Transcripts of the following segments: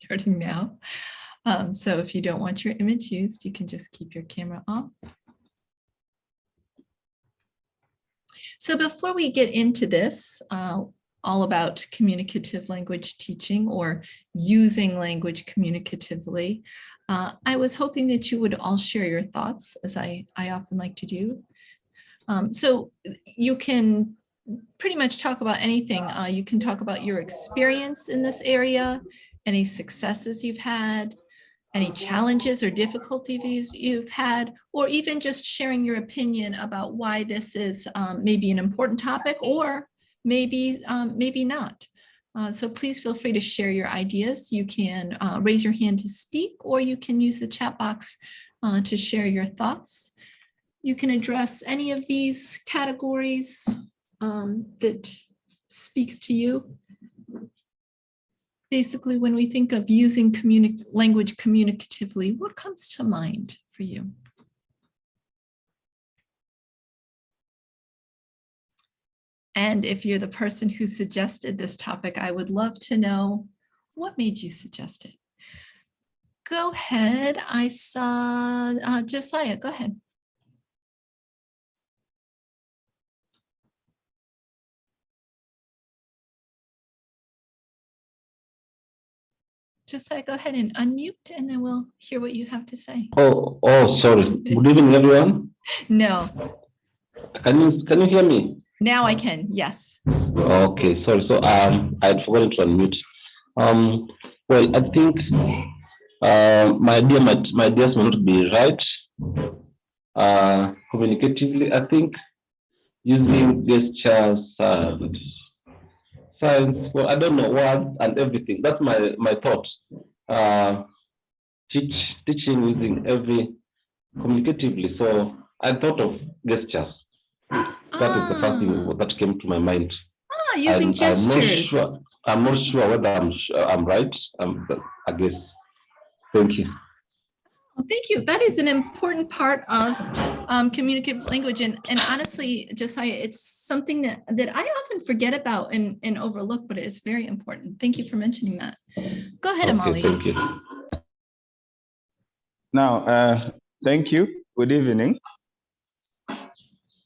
starting now. So if you don't want your image used, you can just keep your camera off. So before we get into this, all about communicative language teaching or using language communicatively, I was hoping that you would all share your thoughts, as I often like to do. So you can pretty much talk about anything. You can talk about your experience in this area, any successes you've had, any challenges or difficulties you've had, or even just sharing your opinion about why this is maybe an important topic or maybe not. So please feel free to share your ideas. You can raise your hand to speak, or you can use the chat box to share your thoughts. You can address any of these categories that speaks to you. Basically, when we think of using language communicatively, what comes to mind for you? And if you're the person who suggested this topic, I would love to know what made you suggest it. Go ahead. I saw Josiah, go ahead. Josiah, go ahead and unmute, and then we'll hear what you have to say. Oh, sorry. Good evening, everyone. No. Can you hear me? Now I can. Yes. Okay. Sorry. So I had forgotten to unmute. Well, I think my ideas may not be right. Communicatively, I think using gestures and signs. Well, I don't know words and everything. That's my thought. Teaching using every communicatively. So I thought of gestures. That is the first thing that came to my mind. Using gestures. I'm not sure whether I'm right. I guess. Thank you. Well, thank you. That is an important part of communicative language. And honestly, Josiah, it's something that I often forget about and overlook, but it is very important. Thank you for mentioning that. Go ahead, Amali. Thank you. Now, thank you. Good evening.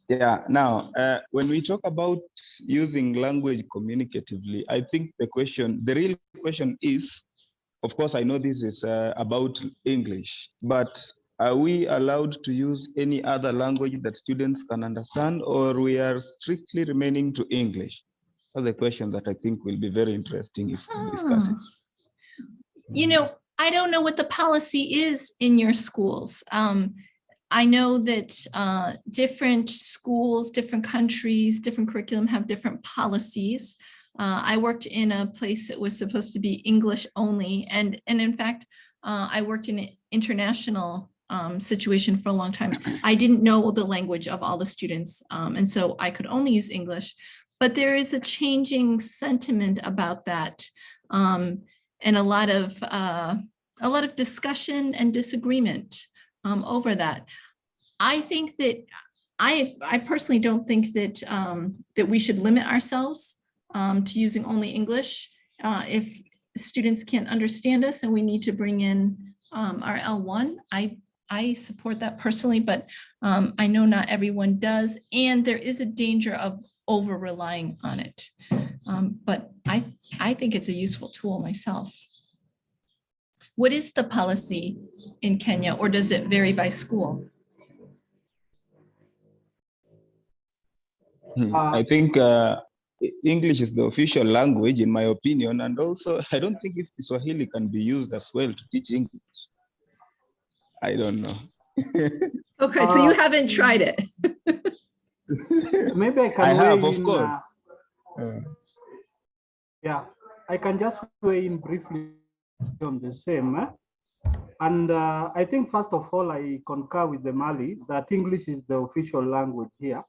Yeah, now, when we talk about using language communicatively, I think the real question is, of course, I know this is about English, but are we allowed to use any other language that students can understand, or we are strictly remaining to English? That's the question that I think will be very interesting if we discuss it. You know, I don't know what the policy is in your schools. I know that different schools, different countries, different curriculum have different policies. I worked in a place that was supposed to be English only. And in fact, I worked in an international situation for a long time. I didn't know the language of all the students. And so I could only use English. But there is a changing sentiment about that. And a lot of discussion and disagreement over that. I think that I personally don't think that that we should limit ourselves to using only English. If students can't understand us and we need to bring in our L1, I support that personally, but I know not everyone does, and there is a danger of over relying on it. But I think it's a useful tool myself. What is the policy in Kenya, or does it vary by school? I think English is the official language, in my opinion, and also I don't think if Swahili can be used as well to teach English. I don't know. Okay, so you haven't tried it. Maybe I can. I have, of course. Yeah, I can just weigh in briefly on the same. And I think, first of all, I concur with the Mali that English is the official language here.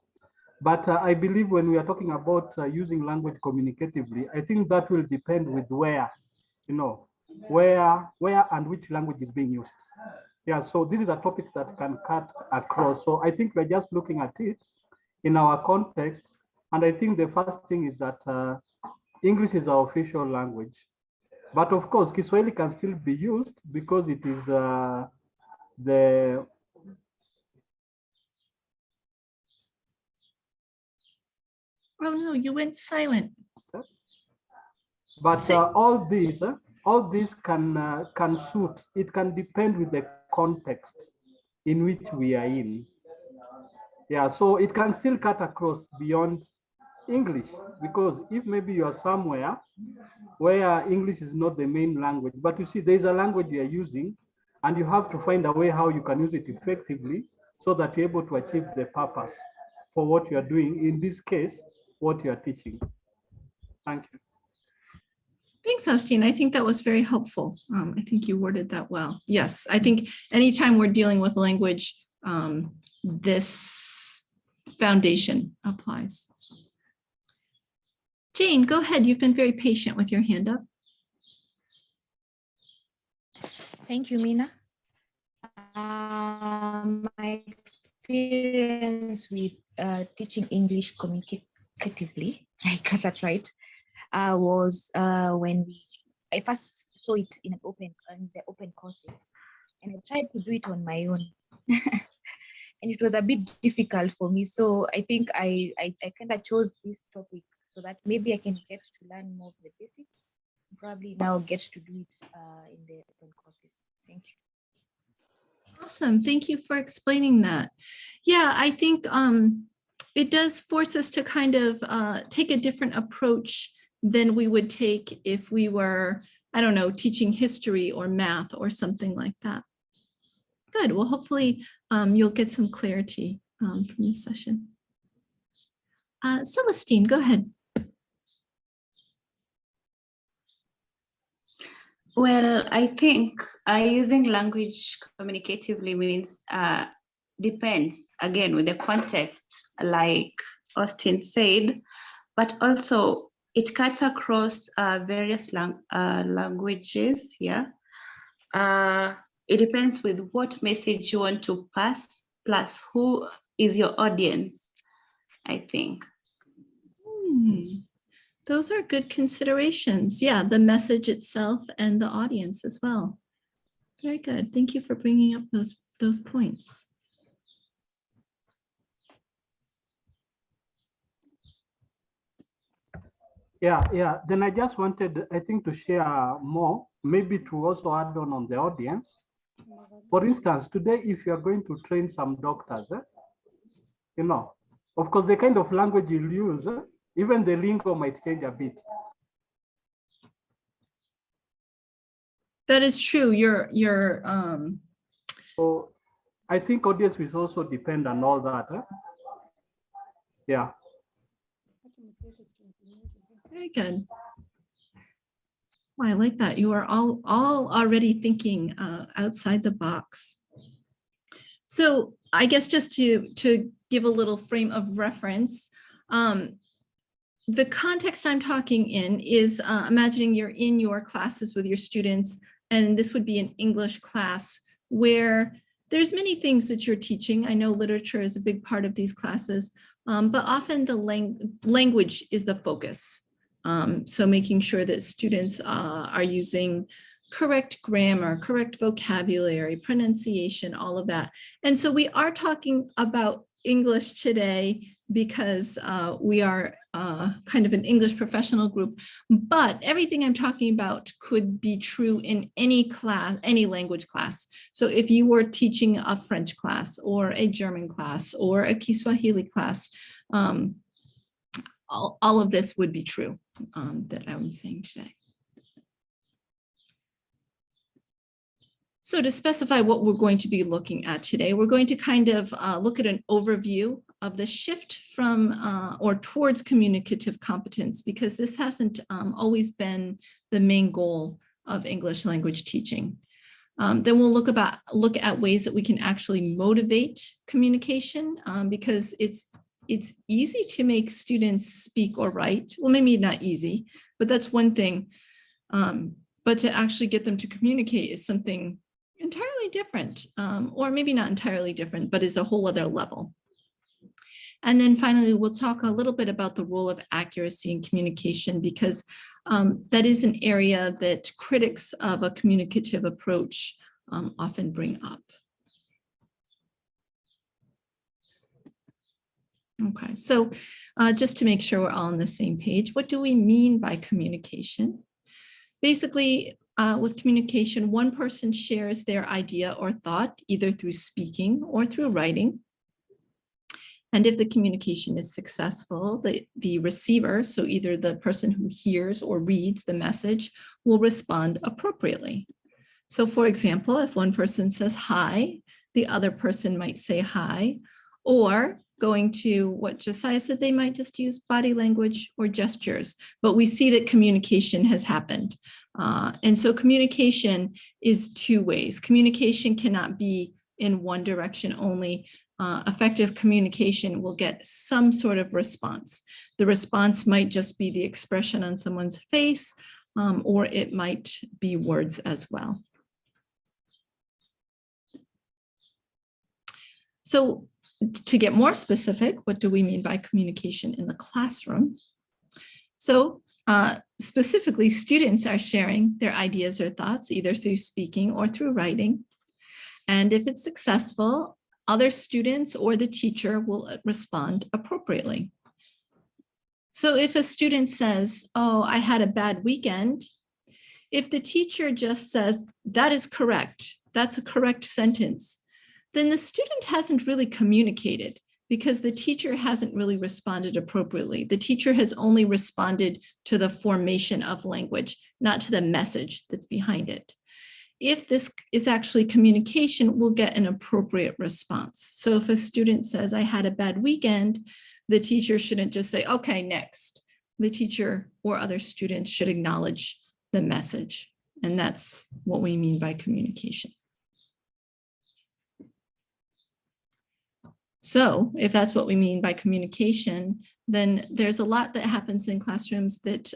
But I believe when we are talking about using language communicatively, I think that will depend with where, where and which language is being used. Yeah, so this is a topic that can cut across. So I think we're just looking at it in our context. And I think the first thing is that English is our official language. But of course, Kiswahili can still be used because it is the Oh no, you went silent. but Say- all these can suit. It can depend with the context in which we are in. Yeah, so it can still cut across beyond English, because if maybe you are somewhere where English is not the main language, but you see there's a language you are using, and you have to find a way how you can use it effectively so that you're able to achieve the purpose for what you are doing, in this case, what you are teaching. Thank you. Thanks, Austin. I think that was very helpful. I think you worded that well. Yes, I think anytime we're dealing with language, this foundation applies. Jane, go ahead. You've been very patient with your hand up. Thank you, Mina. My experience with teaching English communicatively, I got that right, was when I first saw it in the open courses, and I tried to do it on my own. And it was a bit difficult for me. So I think I kind of chose this topic so that maybe I can get to learn more of the basics. Probably now get to do it in the open courses. Thank you. Awesome. Thank you for explaining that. Yeah, I think it does force us to kind of take a different approach than we would take if we were, I don't know, teaching history or math or something like that. Good. Well, hopefully you'll get some clarity from this session. Celestine, go ahead. Well, I think using language communicatively means depends, again, with the context, like Austin said, but also it cuts across various languages, yeah. It depends with what message you want to pass, plus who is your audience, I think. Those are good considerations. Yeah, the message itself and the audience as well. Very good. Thank you for bringing up those points. Yeah. Then I just wanted, I think, to share more, maybe to also add on the audience. For instance, today, if you are going to train some doctors, you know, of course, the kind of language you'll use, even the lingo might change a bit. That is true. So I think audience will also depend on all that. Yeah. Very good. Well, I like that. You are all already thinking outside the box. So I guess just to give a little frame of reference, the context I'm talking in is imagining you're in your classes with your students, and this would be an English class where there's many things that you're teaching. I know literature is a big part of these classes, but often the language is the focus. So making sure that students are using correct grammar, correct vocabulary, pronunciation, all of that. And so we are talking about English today because we are kind of an English professional group, but everything I'm talking about could be true in any class, any language class. So if you were teaching a French class or a German class or a Kiswahili class, all of this would be true that I'm saying today. So to specify what we're going to be looking at today, we're going to kind of look at an overview of the shift from or towards communicative competence, because this hasn't always been the main goal of English language teaching. Then we'll look at ways that we can actually motivate communication, because it's easy to make students speak or write. Well, maybe not easy, but that's one thing. But to actually get them to communicate is something entirely different, or maybe not entirely different, but is a whole other level. And then finally, we'll talk a little bit about the role of accuracy in communication, because that is an area that critics of a communicative approach often bring up. Okay, so just to make sure we're all on the same page, what do we mean by communication? Basically, with communication, one person shares their idea or thought either through speaking or through writing. And if the communication is successful, the receiver, so either the person who hears or reads the message, will respond appropriately. So for example, if one person says hi, the other person might say hi, or going to what Josiah said, they might just use body language or gestures, but we see that communication has happened. And so communication is two ways. Communication cannot be in one direction only. Effective communication will get some sort of response. The response might just be the expression on someone's face, or it might be words as well. So to get more specific, what do we mean by communication in the classroom? So specifically, students are sharing their ideas or thoughts either through speaking or through writing. And if it's successful, other students or the teacher will respond appropriately. So if a student says, oh, I had a bad weekend, if the teacher just says, that is correct, that's a correct sentence, then the student hasn't really communicated because the teacher hasn't really responded appropriately. The teacher has only responded to the formation of language, not to the message that's behind it. If this is actually communication, we'll get an appropriate response. So if a student says, I had a bad weekend, the teacher shouldn't just say, okay, next. The teacher or other students should acknowledge the message. And that's what we mean by communication. So if that's what we mean by communication, then there's a lot that happens in classrooms that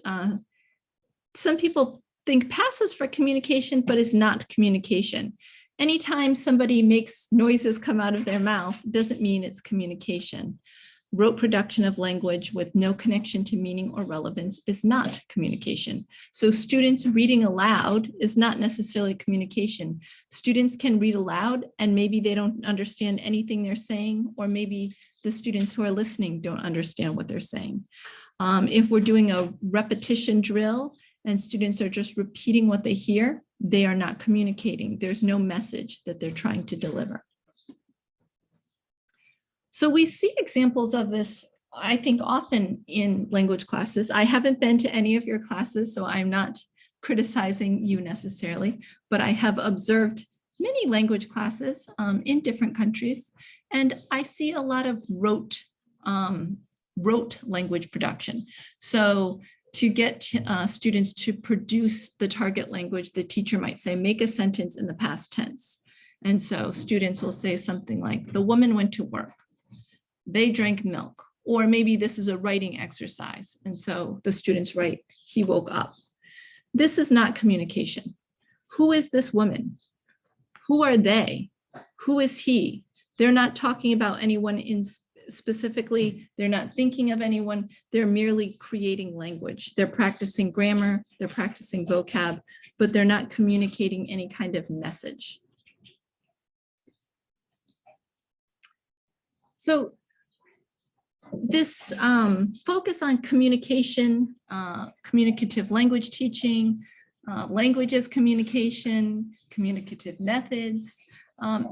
some people think passes for communication, but is not communication. Anytime somebody makes noises come out of their mouth doesn't mean it's communication. Rote production of language with no connection to meaning or relevance is not communication. So students reading aloud is not necessarily communication. Students can read aloud and maybe they don't understand anything they're saying, or maybe the students who are listening don't understand what they're saying. If we're doing a repetition drill and students are just repeating what they hear, they are not communicating. There's no message that they're trying to deliver. So we see examples of this, I think, often in language classes. I haven't been to any of your classes, so I'm not criticizing you necessarily, but I have observed many language classes in different countries, and I see a lot of rote language production. So to get students to produce the target language, the teacher might say, make a sentence in the past tense. And so students will say something like, the woman went to work, they drank milk, or maybe this is a writing exercise. And so the students write, he woke up. This is not communication. Who is this woman? Who are they? Who is he? They're not talking about anyone specifically, they're not thinking of anyone, they're merely creating language. They're practicing grammar, they're practicing vocab, but they're not communicating any kind of message. So this focus on communication, communicative language teaching, languages communication, communicative methods,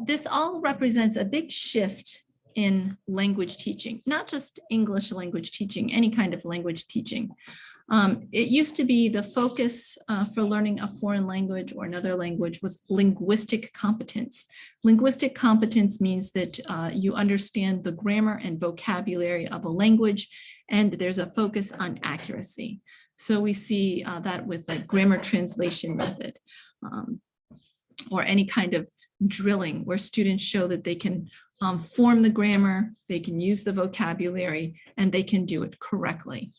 this all represents a big shift in language teaching, not just English language teaching, any kind of language teaching. It used to be the focus for learning a foreign language or another language was linguistic competence. Linguistic competence means that you understand the grammar and vocabulary of a language, and there's a focus on accuracy. So we see that with like grammar translation method or any kind of drilling where students show that they can form the grammar, they can use the vocabulary, and they can do it correctly.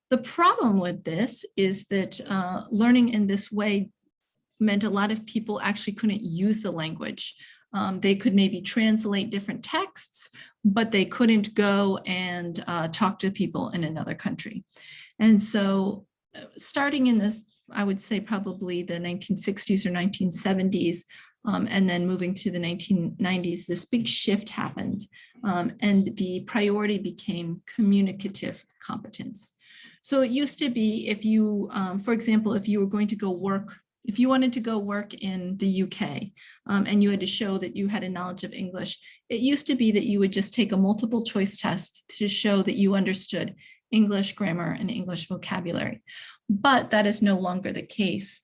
The problem with this is that learning in this way meant a lot of people actually couldn't use the language. They could maybe translate different texts, but they couldn't go and talk to people in another country. And so starting in this, I would say probably the 1960s or 1970s, and then moving to the 1990s, this big shift happened, and the priority became communicative competence. So it used to be if you, for example, if you were going to go work, if you wanted to go work in the UK, and you had to show that you had a knowledge of English, it used to be that you would just take a multiple choice test to show that you understood English grammar and English vocabulary. But that is no longer the case.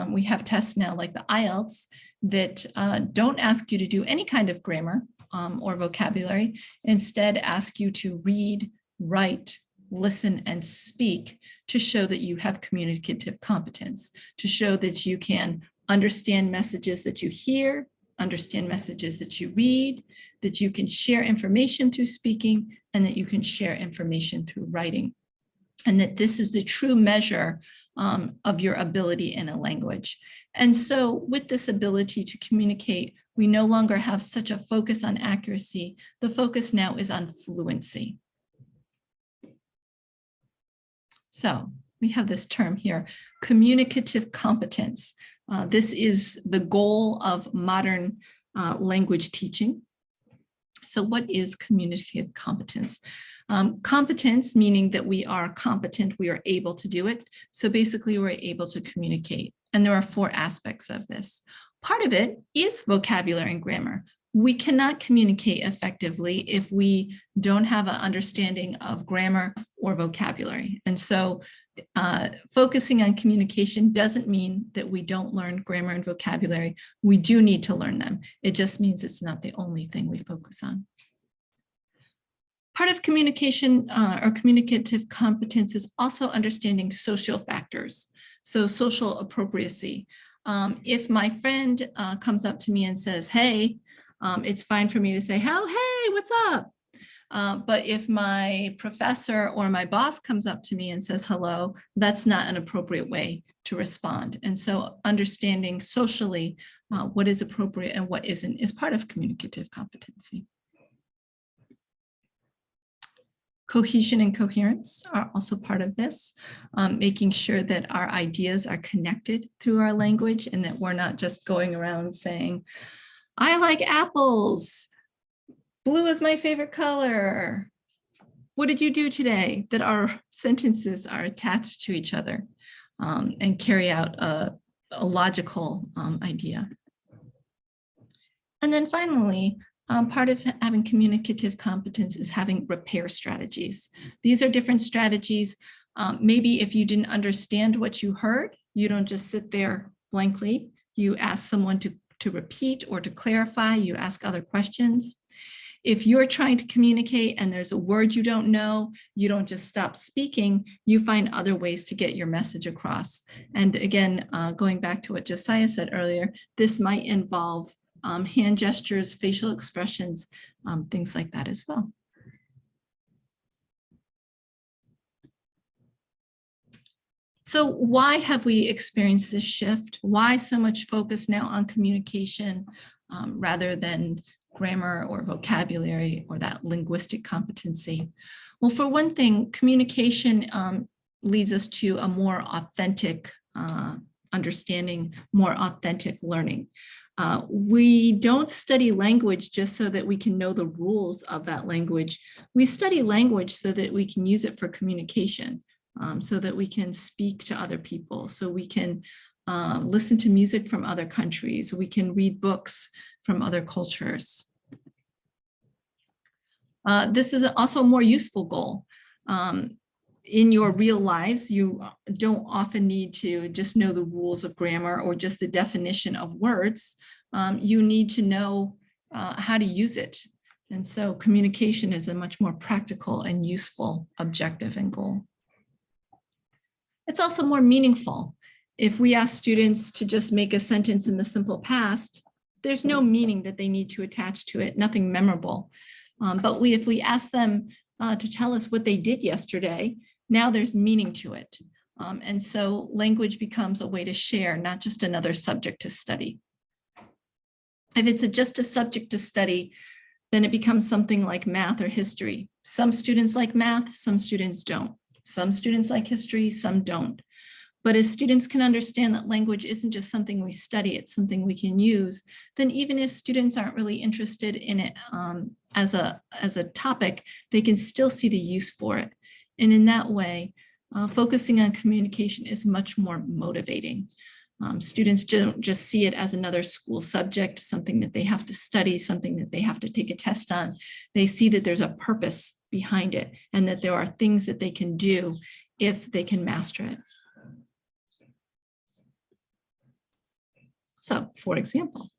We have tests now like the IELTS that don't ask you to do any kind of grammar or vocabulary, instead ask you to read, write, listen, and speak to show that you have communicative competence, to show that you can understand messages that you hear, understand messages that you read, that you can share information through speaking, and that you can share information through writing. And that this is the true measure of your ability in a language. And so with this ability to communicate, we no longer have such a focus on accuracy. The focus now is on fluency. So we have this term here, communicative competence. This is the goal of modern language teaching. So what is communicative competence? Competence meaning that we are competent, we are able to do it. So basically we're able to communicate. And there are 4 aspects of this. Part of it is vocabulary and grammar. We cannot communicate effectively if we don't have an understanding of grammar or vocabulary. And so focusing on communication doesn't mean that we don't learn grammar and vocabulary. We do need to learn them. It just means it's not the only thing we focus on. Part of communication or communicative competence is also understanding social factors. So social appropriacy. If my friend comes up to me and says, hey, it's fine for me to say, oh, hey, what's up? But if my professor or my boss comes up to me and says hello, that's not an appropriate way to respond. And so understanding socially what is appropriate and what isn't is part of communicative competency. Cohesion and coherence are also part of this, making sure that our ideas are connected through our language and that we're not just going around saying, I like apples. Blue is my favorite color. What did you do today? That our sentences are attached to each other and carry out a logical idea. And then finally, part of having communicative competence is having repair strategies. These are different strategies. Maybe if you didn't understand what you heard, you don't just sit there blankly. You ask someone to repeat or to clarify. You ask other questions. If you're trying to communicate and there's a word you don't know, you don't just stop speaking, you find other ways to get your message across. And again, going back to what Josiah said earlier, this might involve hand gestures, facial expressions, things like that as well. So why have we experienced this shift? Why so much focus now on communication rather than grammar or vocabulary or that linguistic competency? Well, for one thing, communication leads us to a more authentic understanding, more authentic learning. We don't study language just so that we can know the rules of that language. We study language so that we can use it for communication, so that we can speak to other people, so we can listen to music from other countries, we can read books from other cultures. This is also a more useful goal. In your real lives, you don't often need to just know the rules of grammar or just the definition of words. You need to know how to use it. And so communication is a much more practical and useful objective and goal. It's also more meaningful. If we ask students to just make a sentence in the simple past, there's no meaning that they need to attach to it, nothing memorable. But if we ask them to tell us what they did yesterday, now there's meaning to it. And so language becomes a way to share, not just another subject to study. If it's just a subject to study, then it becomes something like math or history. Some students like math, some students don't. Some students like history, some don't. But if students can understand that language isn't just something we study, it's something we can use, then even if students aren't really interested in it as a topic, they can still see the use for it. And in that way, focusing on communication is much more motivating. Students don't just see it as another school subject, something that they have to study, something that they have to take a test on. They see that there's a purpose behind it and that there are things that they can do if they can master it. So, for example,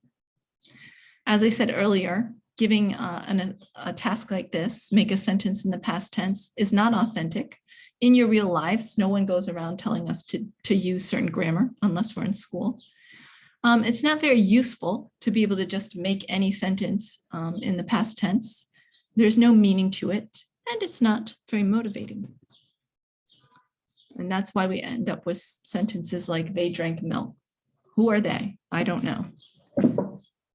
as I said earlier, giving a task like this, make a sentence in the past tense, is not authentic. In your real lives, no one goes around telling us to use certain grammar unless we're in school. It's not very useful to be able to just make any sentence in the past tense. There's no meaning to it, and it's not very motivating. And that's why we end up with sentences like they drank milk. Who are they? I don't know.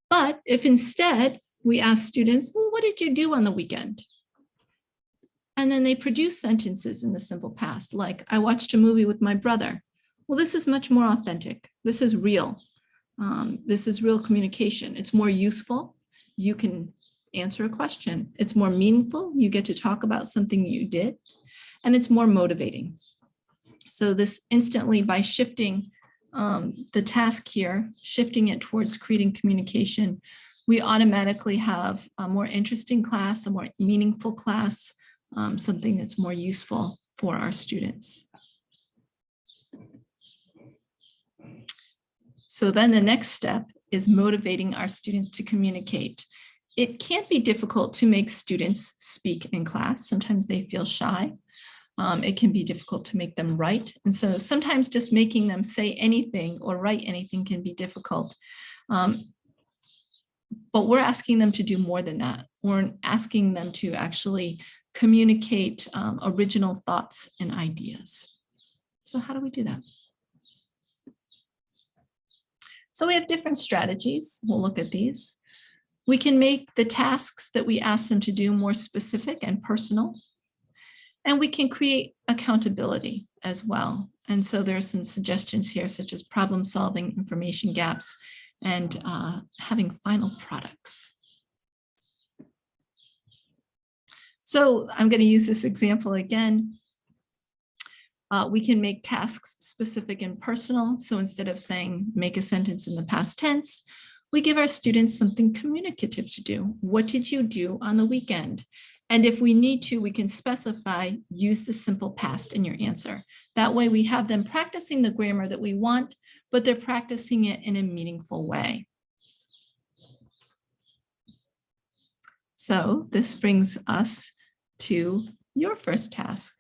But if instead we ask students, well, what did you do on the weekend? And then they produce sentences in the simple past, like I watched a movie with my brother. Well, this is much more authentic. This is real. This is real communication. It's more useful. You can answer a question. It's more meaningful. You get to talk about something you did, and it's more motivating. So this instantly, by shifting the task here, shifting it towards creating communication, we automatically have a more interesting class, a more meaningful class, something that's more useful for our students. So then the next step is motivating our students to communicate. It can't be difficult to make students speak in class. Sometimes they feel shy. It can be difficult to make them write. And so sometimes just making them say anything or write anything can be difficult. But we're asking them to do more than that. We're asking them to actually communicate original thoughts and ideas. So how do we do that? So we have different strategies. We'll look at these. We can make the tasks that we ask them to do more specific and personal. And we can create accountability as well. And so there are some suggestions here, such as problem solving, information gaps, and having final products. So I'm going to use this example again. We can make tasks specific and personal. So instead of saying, make a sentence in the past tense, we give our students something communicative to do. What did you do on the weekend? And if we need to, we can specify, use the simple past in your answer. That way we have them practicing the grammar that we want, but they're practicing it in a meaningful way. So this brings us to your first task.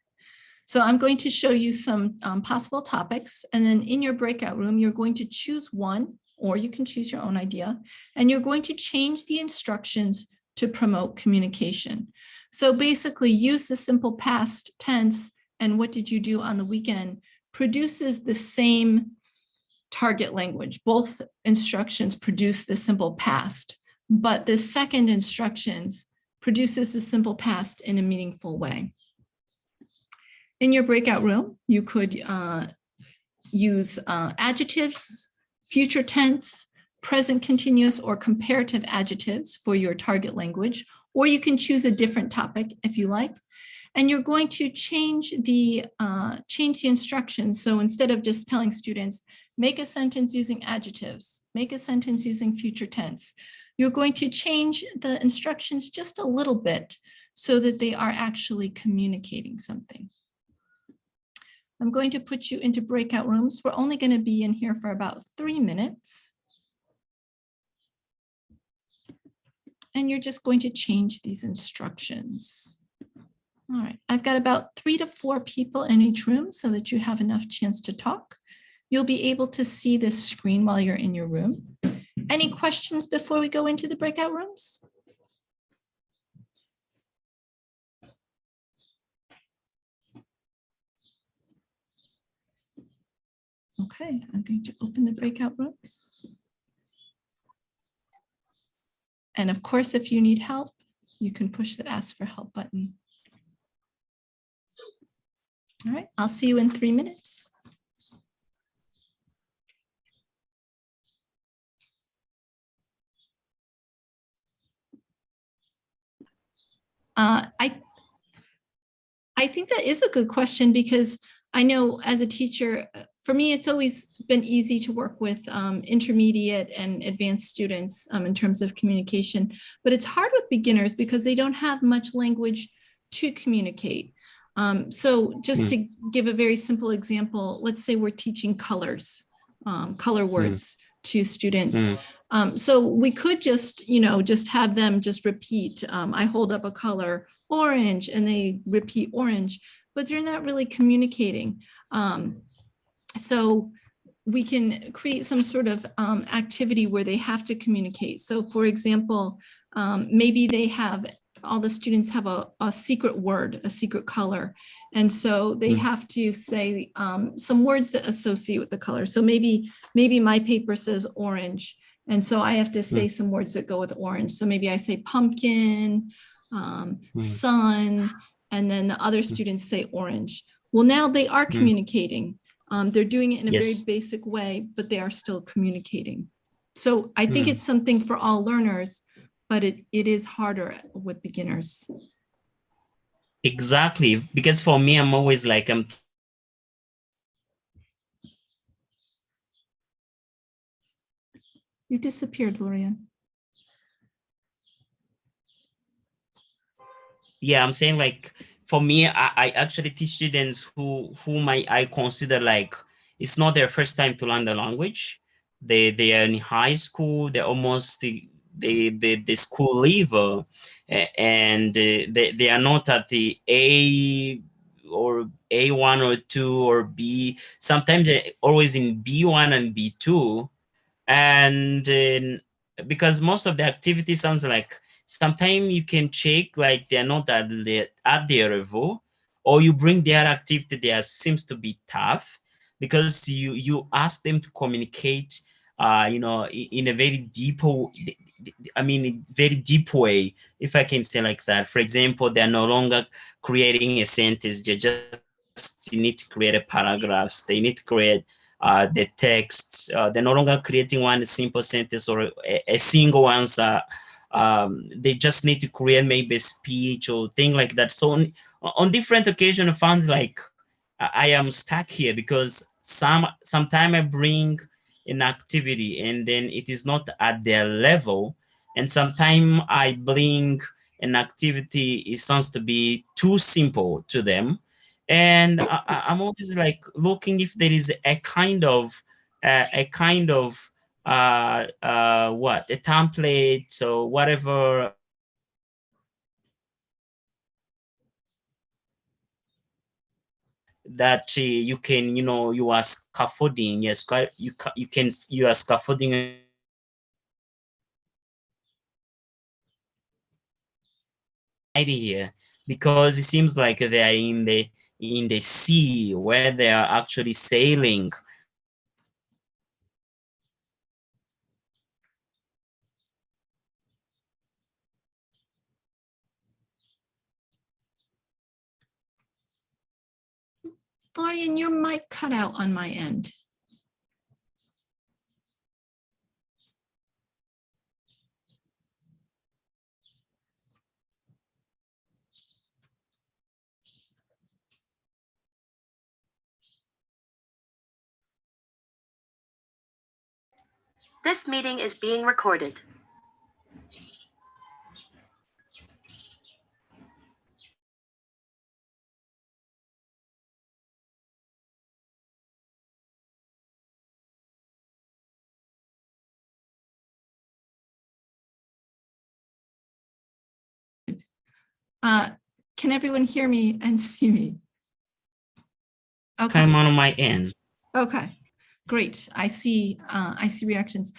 So I'm going to show you some possible topics, and then in your breakout room, you're going to choose one, or you can choose your own idea, and you're going to change the instructions to promote communication. So basically use the simple past tense and what did you do on the weekend produces the same target language. Both instructions produce the simple past, but the second instructions produces the simple past in a meaningful way. In your breakout room, you could use adjectives, future tense, present continuous, or comparative adjectives for your target language, or you can choose a different topic if you like. And you're going to change the instructions. So instead of just telling students, make a sentence using adjectives, make a sentence using future tense, you're going to change the instructions just a little bit so that they are actually communicating something. I'm going to put you into breakout rooms. We're only going to be in here for about 3 minutes. And you're just going to change these instructions. All right, I've got about 3 to 4 people in each room so that you have enough chance to talk. You'll be able to see this screen while you're in your room. Any questions before we go into the breakout rooms? Okay, I'm going to open the breakout rooms. And of course, if you need help, you can push the Ask for Help button. All right, I'll see you in 3 minutes. I think that is a good question, because I know as a teacher, for me, it's always been easy to work with intermediate and advanced students in terms of communication, but it's hard with beginners because they don't have much language to communicate. So just to give a very simple example, let's say we're teaching colors, color words to students. So we could just, just have them just repeat, I hold up a color, orange, and they repeat orange, but they're not really communicating. So we can create some sort of activity where they have to communicate. So for example, maybe they have, all the students have a secret word, a secret color. And so they have to say some words that associate with the color. So maybe my paper says orange. And so I have to say some words that go with orange. So maybe I say pumpkin, sun, and then the other students say orange. Well, now they are communicating. They're doing it in a very basic way, but they are still communicating. So I think it's something for all learners, but it is harder with beginners. Exactly, because for me, I'm always like, You disappeared, Lorian. yeah, I'm saying like, for me, I actually teach students whom I consider like, it's not their first time to learn the language. They are in high school, they're almost the school level, and they are not at the A or A1 or 2 or B. Sometimes they're always in B1 and B2. And because most of the activity sounds like, sometimes you can check like they're not at their level, or you bring their activity that seems to be tough, because you ask them to communicate in a very very deep way, if I can say like that. For example, they're no longer creating a sentence, they just need to create a paragraphs, they need to create the texts. They're no longer creating one simple sentence or a single answer. They just need to create maybe a speech or thing like that. So on different occasions, I found like I am stuck here, because sometime I bring an activity and then it is not at their level, and sometimes I bring an activity, it sounds to be too simple to them. And I'm always like looking if there is a kind of what, a template, so whatever, that you can, you are scaffolding, yes, you are scaffolding here, because it seems like they are in the sea, where they are actually sailing. Lorian, your mic cut out on my end. This meeting is being recorded. Can everyone hear me and see me? Okay. Come on my end. Okay, great. I see reactions.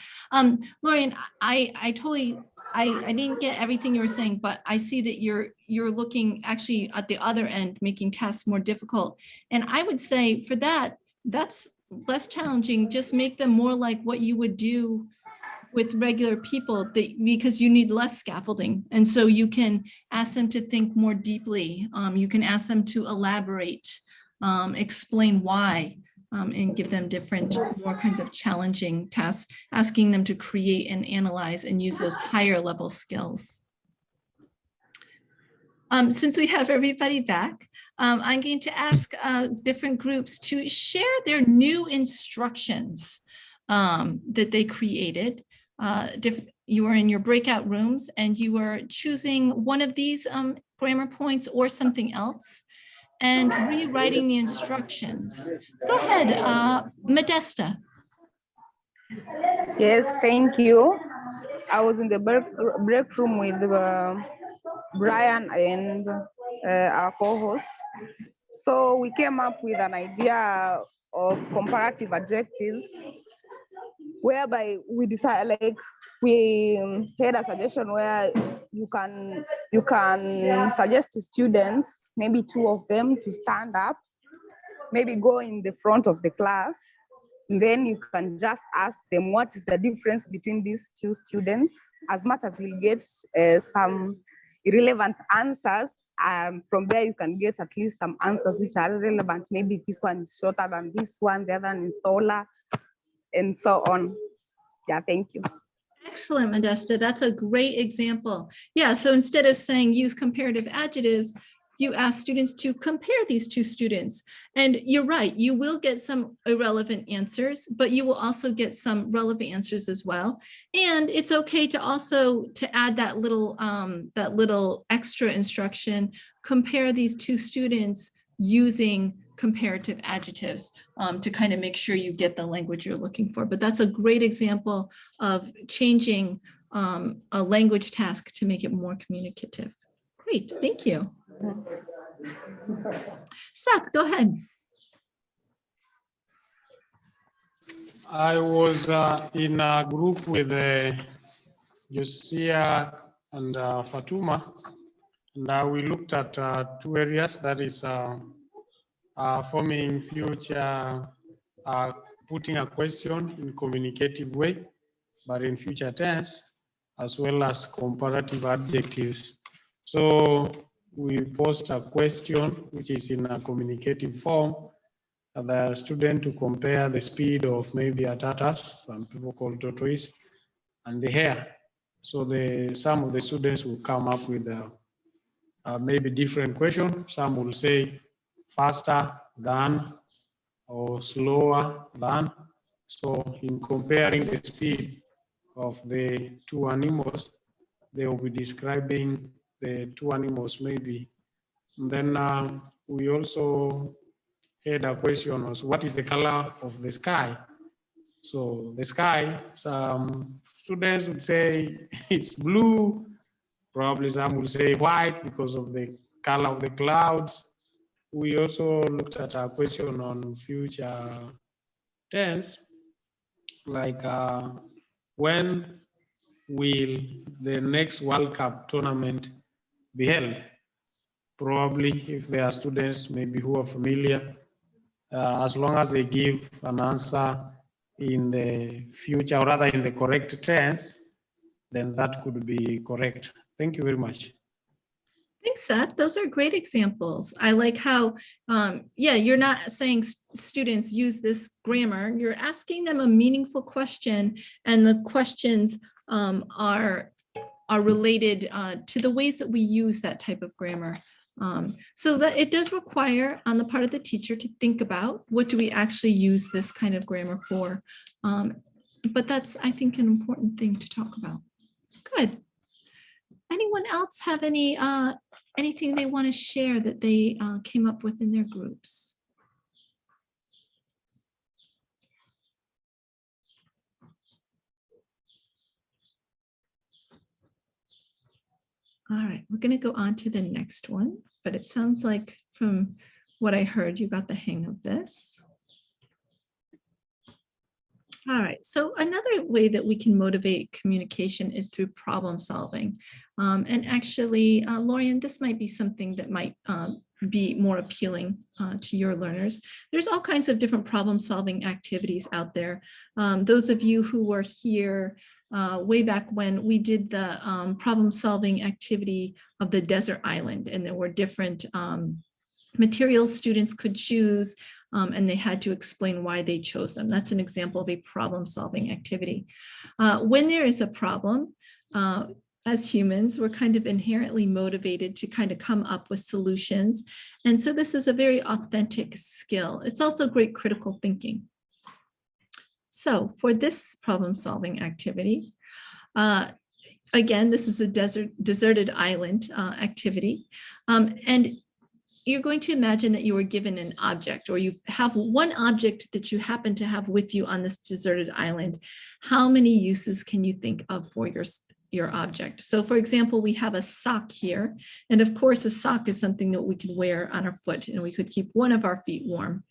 Lorian, I totally, I didn't get everything you were saying, but I see that you're looking actually at the other end, making tasks more difficult. And I would say for that's less challenging. Just make them more like what you would do with regular people, because you need less scaffolding. And so you can ask them to think more deeply. You can ask them to elaborate, explain why, and give them different, more kinds of challenging tasks, asking them to create and analyze and use those higher level skills. Since we have everybody back, I'm going to ask different groups to share their new instructions that they created. You are in your breakout rooms and you are choosing one of these grammar points or something else and rewriting the instructions. Go ahead, Modesta. Yes, thank you. I was in the break room with Brian and our co-host. So we came up with an idea of comparative adjectives, whereby we decided, like, we had a suggestion where you can suggest to students, maybe 2 of them, to stand up, maybe go in the front of the class. Then you can just ask them what is the difference between these 2 students. As much as we'll get some irrelevant answers, from there you can get at least some answers which are relevant. Maybe this one is shorter than this one, the other one is taller, and so on. Yeah, thank you. Excellent, Modesta. That's a great example. Yeah, so instead of saying use comparative adjectives, you ask students to compare these 2 students. And you're right, you will get some irrelevant answers, but you will also get some relevant answers as well. And it's okay to also add that little extra instruction, compare these 2 students using comparative adjectives to kind of make sure you get the language you're looking for. But that's a great example of changing a language task to make it more communicative. Great, thank you. Seth, go ahead. I was in a group with Josia and Fatuma, and we looked at 2 areas, that is forming future, putting a question in communicative way, but in future tense, as well as comparative adjectives. So we post a question which is in a communicative form, the student to compare the speed of maybe a tortoise, some people call tortoise, and the hare. So some of the students will come up with maybe different question. Some will say faster than or slower than. So in comparing the speed of the 2 animals, they will be describing the 2 animals maybe. And then we also had a question was, what is the color of the sky? So the sky, some students would say it's blue, probably some will say white because of the color of the clouds. We also looked at a question on future tense, like when will the next World Cup tournament be held? Probably if there are students maybe who are familiar, as long as they give an answer in the future, or rather in the correct tense, then that could be correct. Thank you very much. Thanks, Seth. Those are great examples. I like how, yeah, you're not saying students use this grammar, you're asking them a meaningful question, and the questions are related to the ways that we use that type of grammar. So that it does require on the part of the teacher to think about what do we actually use this kind of grammar for. But that's, I think, an important thing to talk about. Good. Anyone else have anything they want to share that they came up with in their groups? All right, we're going to go on to the next one, but it sounds like from what I heard, you got the hang of this. All right, so another way that we can motivate communication is through problem solving. And actually, Lorian, this might be something that might be more appealing to your learners. There's all kinds of different problem solving activities out there. Those of you who were here way back when we did the problem solving activity of the desert island, and there were different materials students could choose, and they had to explain why they chose them. That's an example of a problem solving activity. When there is a problem, as humans, we're kind of inherently motivated to kind of come up with solutions. And so this is a very authentic skill. It's also great critical thinking. So for this problem-solving activity, again, this is a deserted island activity. And you're going to imagine that you were given an object, or you have one object that you happen to have with you on this deserted island. How many uses can you think of for your object? So for example, we have a sock here. And of course, a sock is something that we could wear on our foot and we could keep one of our feet warm.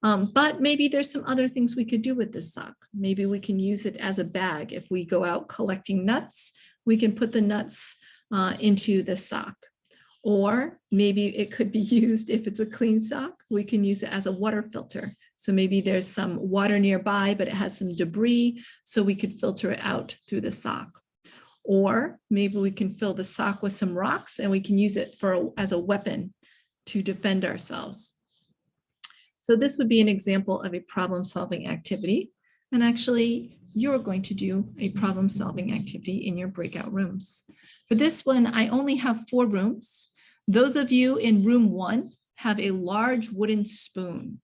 But maybe there's some other things we could do with this sock. Maybe we can use it as a bag. If we go out collecting nuts, we can put the nuts into the sock. Or maybe it could be used, if it's a clean sock, we can use it as a water filter. So maybe there's some water nearby, but it has some debris, so we could filter it out through the sock. Or maybe we can fill the sock with some rocks and we can use it as a weapon to defend ourselves. So this would be an example of a problem-solving activity. And actually, you're going to do a problem-solving activity in your breakout rooms. For this one, I only have 4 rooms. Those of you in room 1 have a large wooden spoon.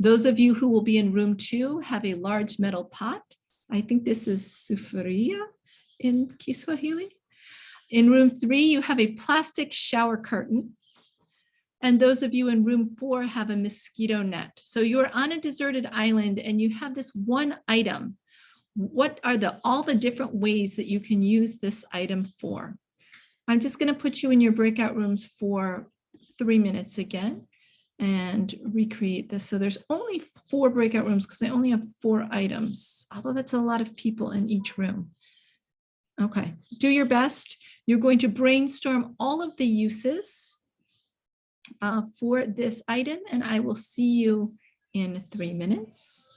Those of you who will be in room 2 have a large metal pot. I think this is sufuria in Kiswahili. In room 3, you have a plastic shower curtain. And those of you in room 4 have a mosquito net. So you're on a deserted island and you have this one item. What are all the different ways that you can use this item for? I'm just going to put you in your breakout rooms for 3 minutes again and recreate this. So there's only 4 breakout rooms because I only have 4 items, although that's a lot of people in each room. Okay, do your best. You're going to brainstorm all of the uses for this item, and I will see you in 3 minutes.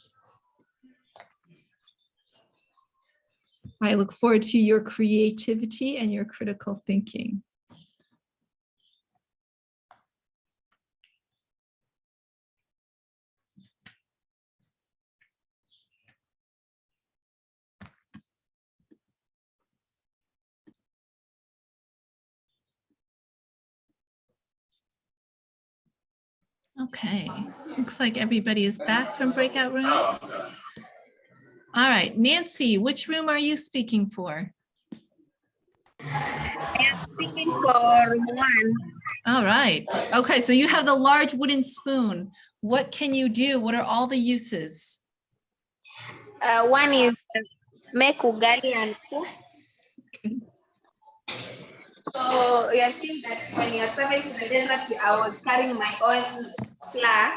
I look forward to your creativity and your critical thinking. Okay, looks like everybody is back from breakout rooms. All right, Nancy, which room are you speaking for? I'm speaking for room 1. All right. Okay, so you have the large wooden spoon. What can you do? What are all the uses? One is make ugali and cook. Okay. So you're saying that when you're traveling to the desert, I was carrying my own flour.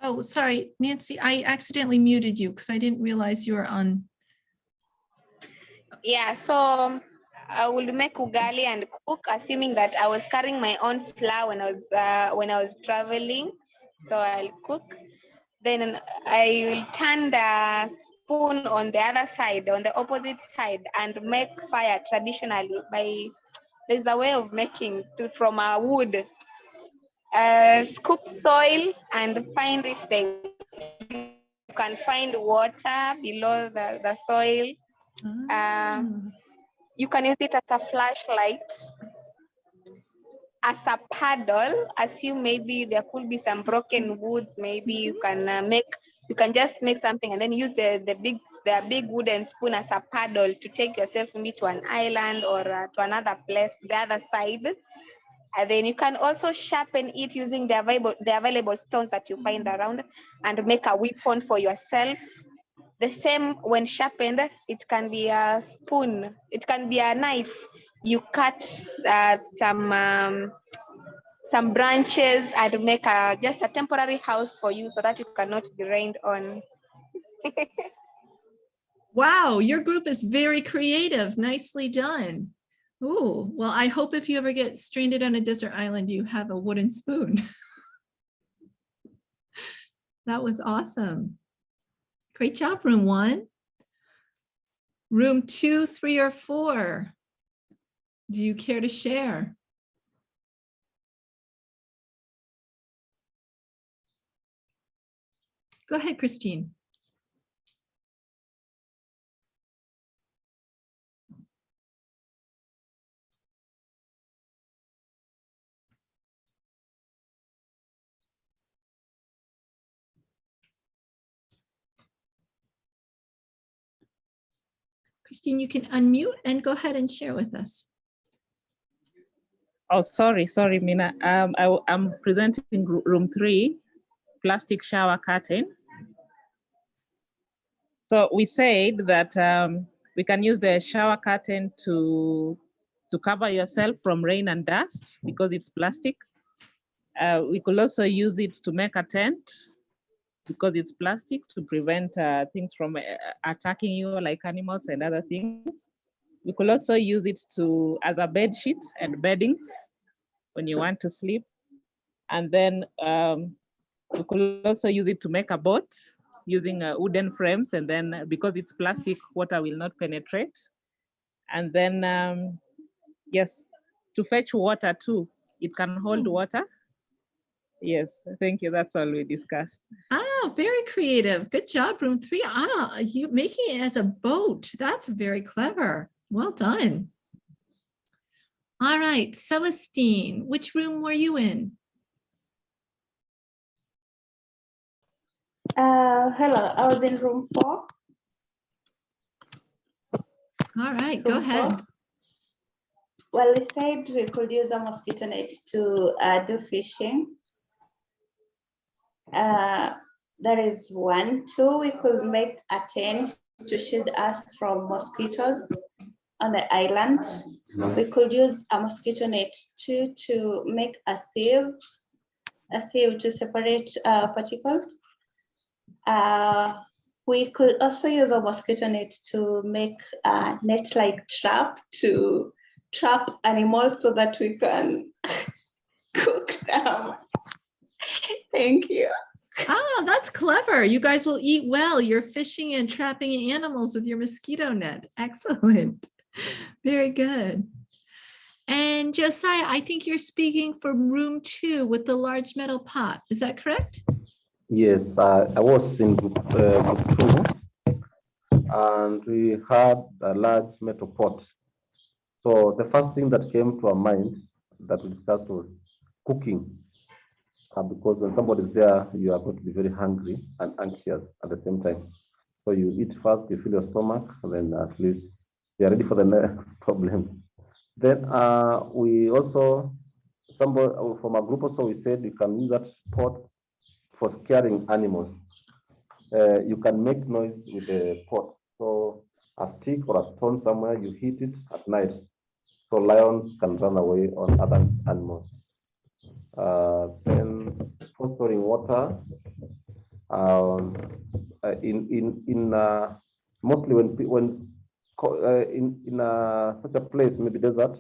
Oh, sorry, Nancy, I accidentally muted you because I didn't realize you were on. Yeah, so I will make ugali and cook, assuming that I was carrying my own flour when I was traveling. So I'll cook. Then I will turn the spoon on the other side, on the opposite side, and make fire traditionally there's a way of making from a wood. Scoop soil and find if you can find water below the soil. You can use it as a flashlight, as a paddle. Assume maybe there could be some broken woods. Maybe you can just make something and then use the big wooden spoon as a paddle to take yourself maybe to an island or to another place, the other side. And then you can also sharpen it using the available stones that you find around and make a weapon for yourself. The same when sharpened, it can be a spoon, it can be a knife. You cut some branches and make just a temporary house for you so that you cannot be rained on. Wow, your group is very creative. Nicely done. Oh, well, I hope if you ever get stranded on a desert island, you have a wooden spoon. That was awesome. Great job, room 1. Room 2, 3, or 4. Do you care to share? Go ahead, Christine. Christine, you can unmute and go ahead and share with us. Oh, sorry, Mina. I'm presenting room 3, plastic shower curtain. So we said that we can use the shower curtain to cover yourself from rain and dust because it's plastic. We could also use it to make a tent because it's plastic to prevent things from attacking you like animals and other things. We could also use it as a bed sheet and beddings when you want to sleep. And then we could also use it to make a boat using wooden frames. And then because it's plastic, water will not penetrate. And then, yes, to fetch water too. It can hold water. Yes, thank you. That's all we discussed. Ah, very creative. Good job, room 3. Ah, you making it as a boat. That's very clever. Well done. All right, Celestine, which room were you in? Hello, I was in room 4. All right, go ahead. 4. Well, we said we could use a mosquito net to do fishing. That is 1. 2, we could make a tent to shield us from mosquitoes on the island. We could use a mosquito net too to make a sieve to separate particles. We could also use a mosquito net to make a net-like trap to trap animals so that we can cook them. Thank you. Ah, that's clever. You guys will eat well. You're fishing and trapping animals with your mosquito net. Excellent. Very good. And Josiah, I think you're speaking from room 2 with the large metal pot. Is that correct? Yes, I was in group 2, and we had a large metal pot. So the first thing that came to our mind that we discussed was cooking. Because when somebody's there, you are going to be very hungry and anxious at the same time. So you eat first, you fill your stomach, and then at least you're ready for the next problem. Then we also, somebody from our group also, we said you can use that pot for scaring animals. You can make noise with the pot. So a stick or a stone somewhere, you hit it at night. So lions can run away on other animals. Then for storing water, mostly when in such a place, maybe desert,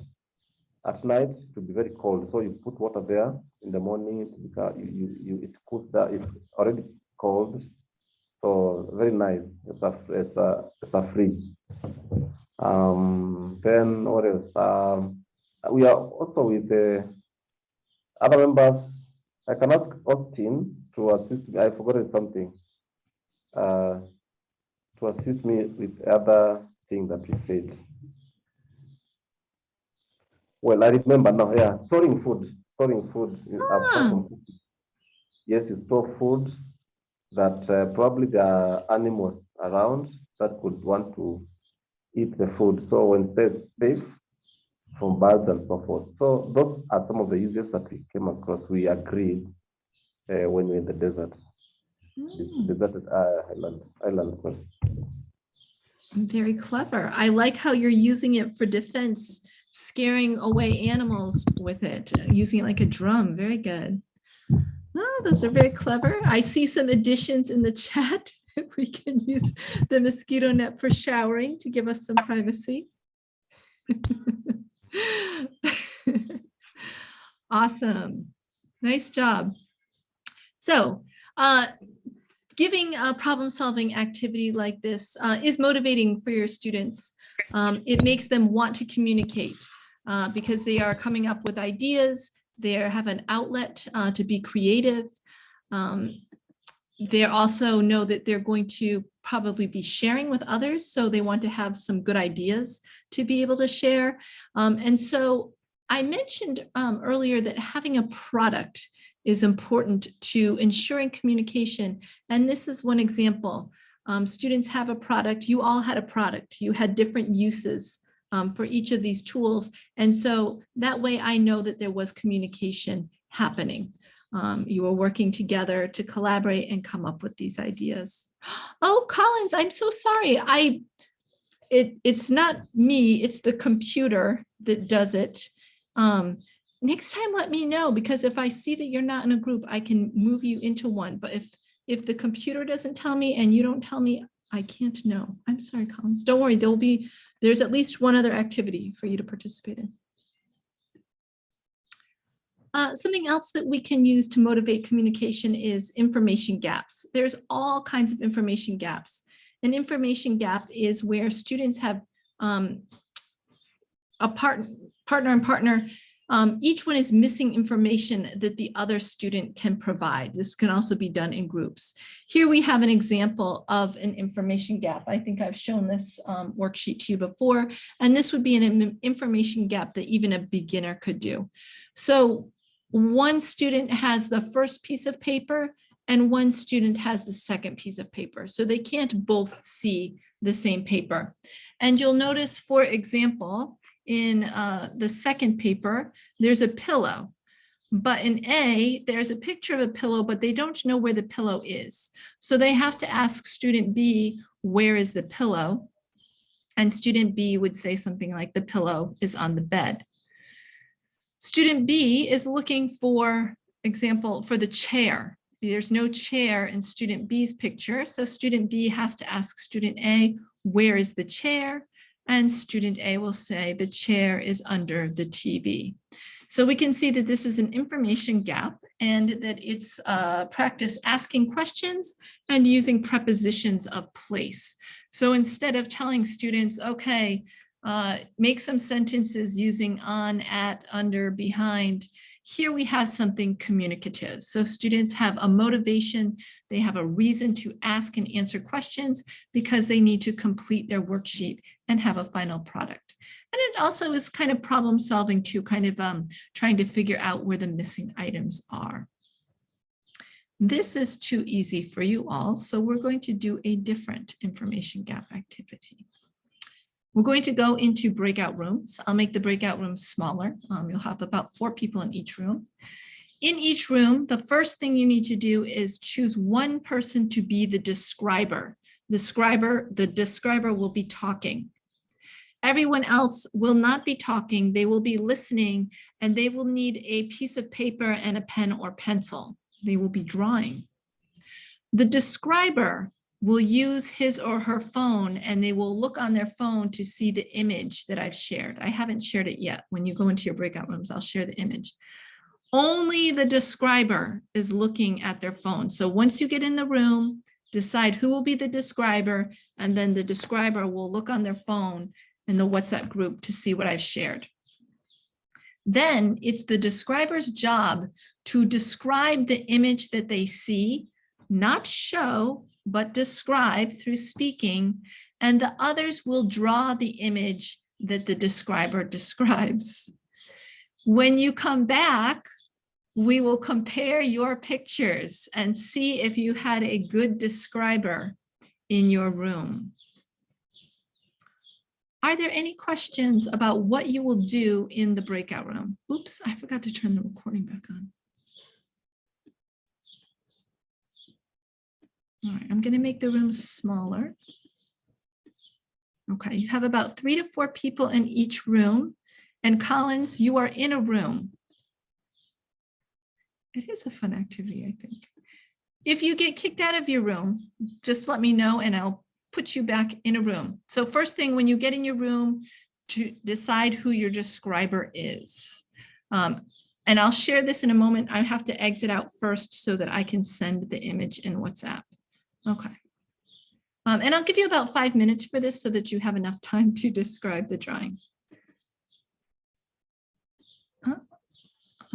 at night it will be very cold. So you put water there in the morning. It cools there. It's already cold, so very nice. It's a fridge. Then what else? We are also with the other members. I can ask Austin to assist me. I forgot something. To assist me with other thing that we said. Well, I remember now. Yeah, storing food. Yes, you store food that probably there are animals around that could want to eat the food. So when it's safe from birds and so forth. So those are some of the uses that we came across. We agreed when we're in the desert. Desert island. Very clever. I like how you're using it for defense, scaring away animals with it, using it like a drum. Very good. Oh, those are very clever. I see some additions in the chat. We can use the mosquito net for showering to give us some privacy. Awesome. Nice job. So, giving a problem-solving activity like this is motivating for your students. It makes them want to communicate because they are coming up with ideas. They have an outlet to be creative. they also know that they're going to probably be sharing with others. So they want to have some good ideas to be able to share. And so I mentioned earlier that having a product is important to ensuring communication. And this is one example. Students have a product, you all had a product, you had different uses for each of these tools. And so that way I know that there was communication happening. You were working together to collaborate and come up with these ideas. Oh, Collins, I'm so sorry. It's not me, it's the computer that does it. Next time, let me know, because if I see that you're not in a group, I can move you into one. But if the computer doesn't tell me and you don't tell me, I can't know. I'm sorry, Collins. Don't worry, there's at least one other activity for you to participate in. Something else that we can use to motivate communication is information gaps. There's all kinds of information gaps. An information gap is where students have a partner and partner. Each one is missing information that the other student can provide. This can also be done in groups. Here we have an example of an information gap. I think I've shown this worksheet to you before, and this would be an information gap that even a beginner could do. So one student has the first piece of paper and one student has the second piece of paper. So they can't both see the same paper. And you'll notice, for example, in the second paper, there's a pillow. But in A, there's a picture of a pillow, but they don't know where the pillow is. So they have to ask student B, where is the pillow? And student B would say something like, the pillow is on the bed. Student B is looking for example for the chair. There's no chair in student B's picture. So student B has to ask student A, where is the chair? And student A will say the chair is under the TV. So we can see that this is an information gap and that it's practice asking questions and using prepositions of place. So instead of telling students, okay, make some sentences using on, at, under, behind, here we have something communicative. So students have a motivation, they have a reason to ask and answer questions because they need to complete their worksheet and have a final product. And it also is kind of problem solving too, kind of trying to figure out where the missing items are. This is too easy for you all, so we're going to do a different information gap activity. We're going to go into breakout rooms. I'll make the breakout rooms smaller. You'll have about 4 people in each room. In each room, the first thing you need to do is choose one person to be the describer. The describer will be talking. Everyone else will not be talking. They will be listening, and they will need a piece of paper and a pen or pencil. They will be drawing. The describer will use his or her phone, and they will look on their phone to see the image that I've shared. I haven't shared it yet. When you go into your breakout rooms, I'll share the image. Only the describer is looking at their phone. So once you get in the room, decide who will be the describer, and then the describer will look on their phone in the WhatsApp group to see what I've shared. Then it's the describer's job to describe the image that they see, not show, but describe through speaking, and the others will draw the image that the describer describes. When you come back, we will compare your pictures and see if you had a good describer in your room. Are there any questions about what you will do in the breakout room? Oops, I forgot to turn the recording back on. All right, I'm going to make the room smaller. Okay, you have about 3 to 4 people in each room. And Collins, you are in a room. It is a fun activity, I think. If you get kicked out of your room, just let me know and I'll put you back in a room. So first thing, when you get in your room, to decide who your describer is. And I'll share this in a moment. I have to exit out first so that I can send the image in WhatsApp. Okay. And I'll give you about 5 minutes for this so that you have enough time to describe the drawing.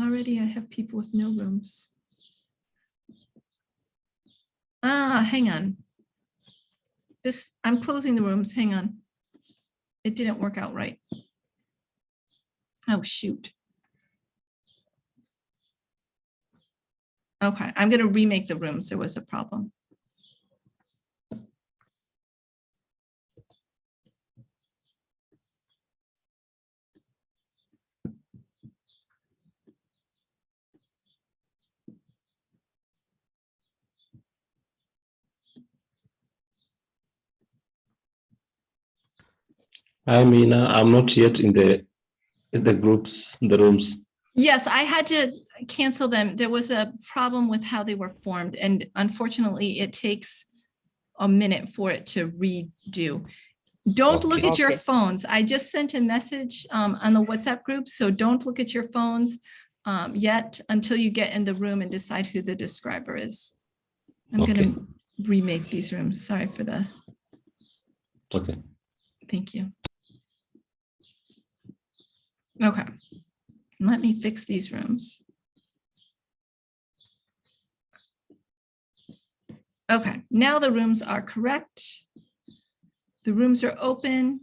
Already I have people with no rooms. Hang on. I'm closing the rooms, hang on. It didn't work out right. Oh, shoot. Okay, I'm gonna remake the rooms, there was a problem. I mean, I'm not yet in the groups, the rooms. Yes, I had to cancel them. There was a problem with how they were formed, and unfortunately, it takes a minute for it to redo. Don't look at your Okay. phones. I just sent a message on the WhatsApp group, so don't look at your phones yet until you get in the room and decide who the describer is. I'm gonna remake these rooms. Sorry for the. Okay. Thank you. Okay, let me fix these rooms. Okay, now the rooms are correct. The rooms are open.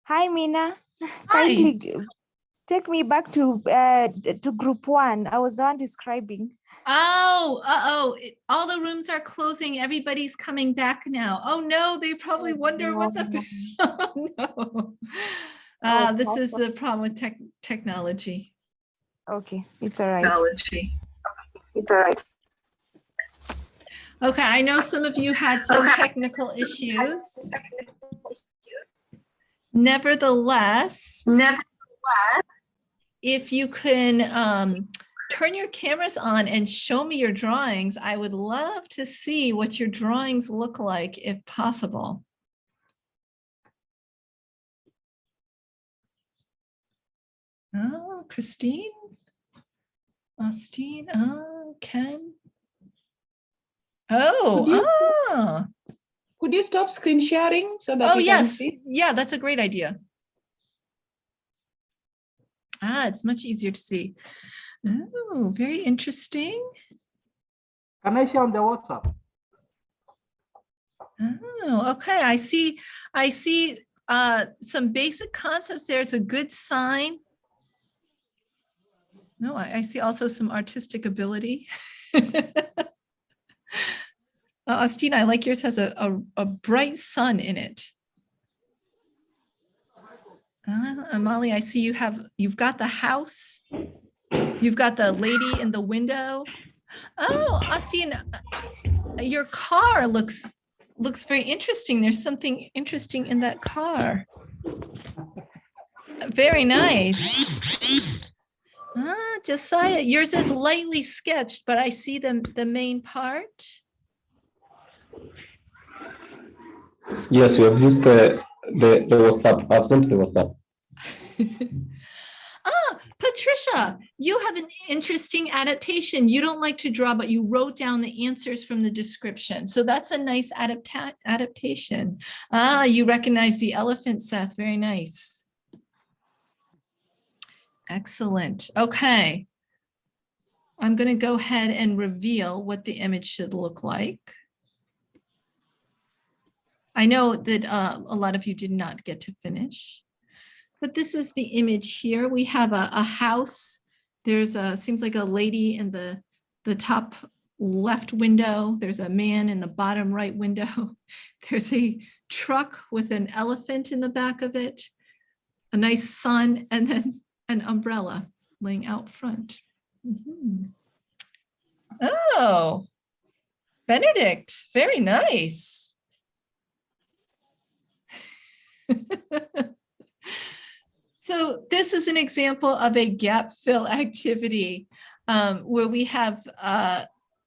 Hi, Mina. Hi. Kindly take me back to group 1. I was the one describing. Oh, all the rooms are closing. Everybody's coming back now. Oh no, they probably wonder what the, oh no. This is the problem with technology. Okay, it's all right. Technology. It's all right. Okay, I know some of you had some technical issues. Nevertheless, if you can turn your cameras on and show me your drawings, I would love to see what your drawings look like if possible. Oh, Christine, Austin, Ken. Oh, Could you stop screen sharing so that oh we can yes, see? yeah, that's a great idea. It's much easier to see. Oh, very interesting. Can I share on the WhatsApp? Oh, okay. I see some basic concepts there. It's a good sign. No, I see also some artistic ability. Austin, I like yours has a bright sun in it. Amali, I see you've got the house. You've got the lady in the window. Oh, Austin, your car looks very interesting. There's something interesting in that car. Very nice. Josiah, yours is lightly sketched, but I see the main part. Yes, you have used the WhatsApp. I've sent the WhatsApp. Patricia, you have an interesting adaptation. You don't like to draw, but you wrote down the answers from the description. So that's a nice adaptation. You recognize the elephant, Seth. Very nice. Excellent. Okay. I'm going to go ahead and reveal what the image should look like. I know that a lot of you did not get to finish, but this is the image here. We have a house. There's seems like a lady in the top left window. There's a man in the bottom right window. There's a truck with an elephant in the back of it, a nice sun, and then an umbrella laying out front. Mm-hmm. Oh, Benedict, very nice. So this is an example of a gap fill activity where we have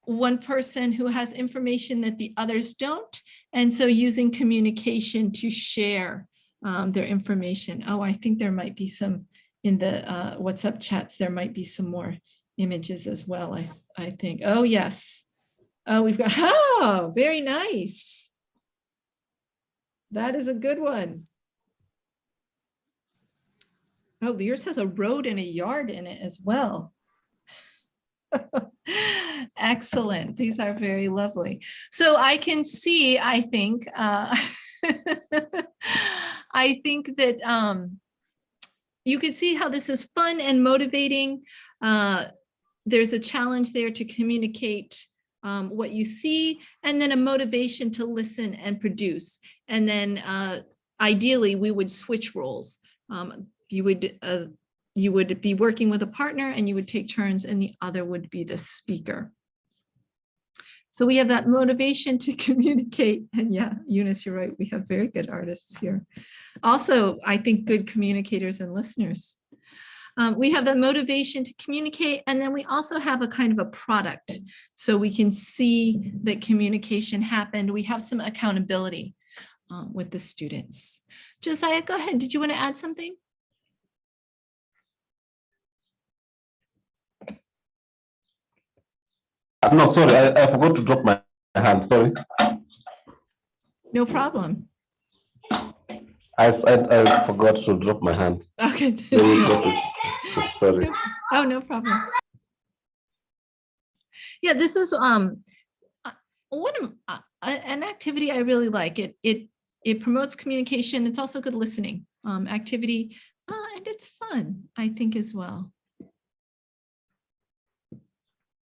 one person who has information that the others don't, and so using communication to share their information. Oh, I think there might be some in the WhatsApp chats, there might be some more images as well, I think. Oh, yes. Oh, we've got, oh, very nice. That is a good one. Oh, yours has a road and a yard in it as well. Excellent. These are very lovely. So I can see, I think, I think that you can see how this is fun and motivating. There's a challenge there to communicate what you see, and then a motivation to listen and produce. And then ideally, we would switch roles. You would be working with a partner and you would take turns, and the other would be the speaker. So we have that motivation to communicate. And yeah, Eunice, you're right. We have very good artists here. Also, I think good communicators and listeners. We have the motivation to communicate, and then we also have a kind of a product. So we can see that communication happened. We have some accountability with the students. Josiah, go ahead. Did you want to add something? No, sorry, I forgot to drop my hand. Sorry. No problem. I forgot to drop my hand. Okay. Sorry. Oh, no problem. Yeah, this is one of an activity I really like. It promotes communication. It's also good listening. activity, and it's fun, I think, as well.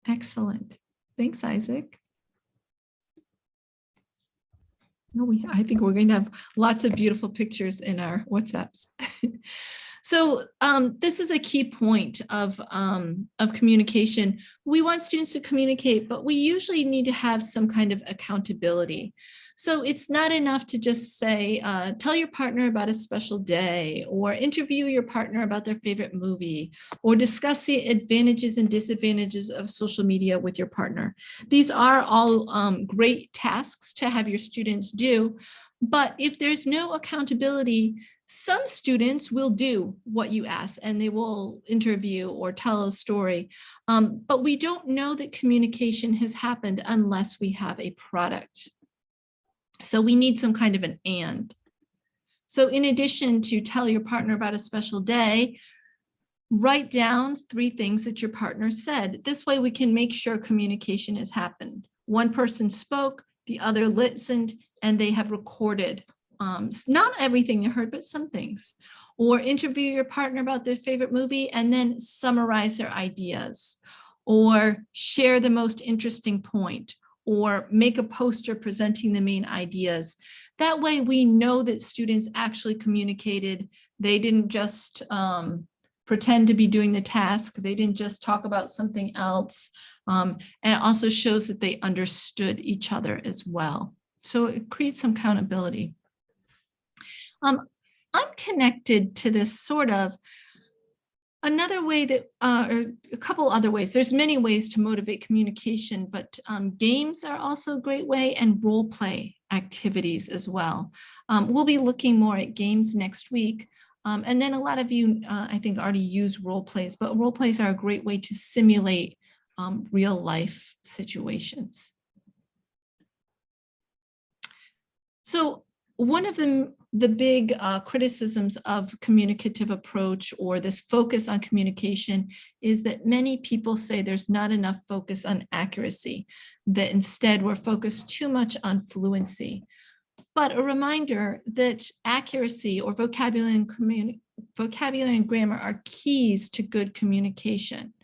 Excellent. Thanks, Isaac. No, I think we're going to have lots of beautiful pictures in our WhatsApps. So this is a key point of communication. We want students to communicate, but we usually need to have some kind of accountability. So it's not enough to just say, tell your partner about a special day, or interview your partner about their favorite movie, or discuss the advantages and disadvantages of social media with your partner. These are all great tasks to have your students do, but if there's no accountability, some students will do what you ask and they will interview or tell a story, but we don't know that communication has happened unless we have a product. So we need some kind of an and. So in addition to tell your partner about a special day, write down 3 things that your partner said. This way we can make sure communication has happened. One person spoke, the other listened, and they have recorded not everything they heard, but some things. Or interview your partner about their favorite movie and then summarize their ideas. Or share the most interesting point, or make a poster presenting the main ideas. That way we know that students actually communicated. They didn't just pretend to be doing the task. They didn't just talk about something else. And it also shows that they understood each other as well. So it creates some accountability. I'm connected to this sort of. Another way that, or a couple other ways, there's many ways to motivate communication, but games are also a great way, and role play activities as well. We'll be looking more at games next week. And then a lot of you, I think, already use role plays, but role plays are a great way to simulate real life situations. So one of the big criticisms of communicative approach, or this focus on communication, is that many people say there's not enough focus on accuracy, that instead we're focused too much on fluency. But a reminder that accuracy, or vocabulary and grammar, are keys to good communication.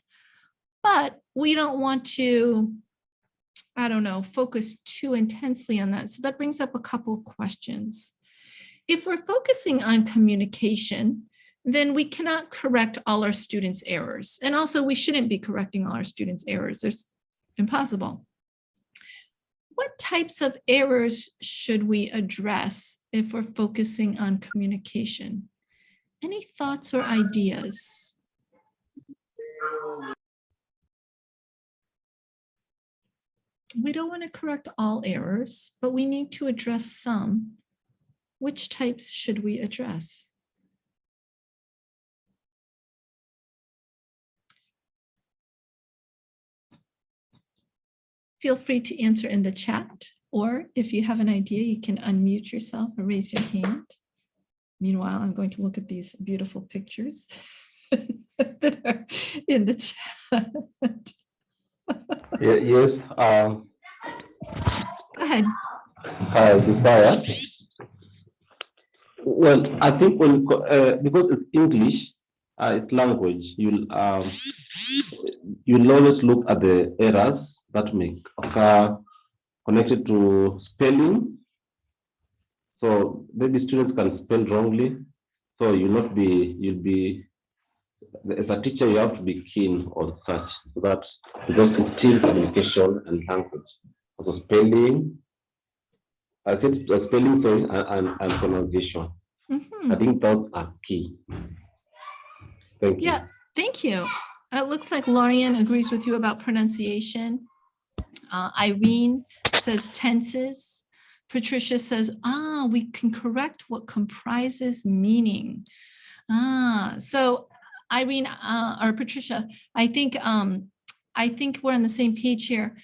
But we don't want to, I don't know, focus too intensely on that. So that brings up a couple of questions. If we're focusing on communication, then we cannot correct all our students' errors. And also we shouldn't be correcting all our students' errors. There's impossible. What types of errors should we address if we're focusing on communication? Any thoughts or ideas? We don't want to correct all errors, but we need to address some. Which types should we address? Feel free to answer in the chat, or if you have an idea, you can unmute yourself or raise your hand. Meanwhile, I'm going to look at these beautiful pictures that are in the chat. Yes. Go ahead. Desire. Well, I think when because it's English, it's language. You'll always look at the errors that may occur connected to spelling. So maybe students can spell wrongly. So you'll be as a teacher, you have to be keen on such, so that because it's still communication and language. Also spelling, I said spelling, sorry, and pronunciation. I think those are key. Thank you. Yeah, thank you. It looks like Lorian agrees with you about pronunciation. Irene says tenses. Patricia says, we can correct what comprises meaning. So Irene or Patricia, I think we're on the same page here.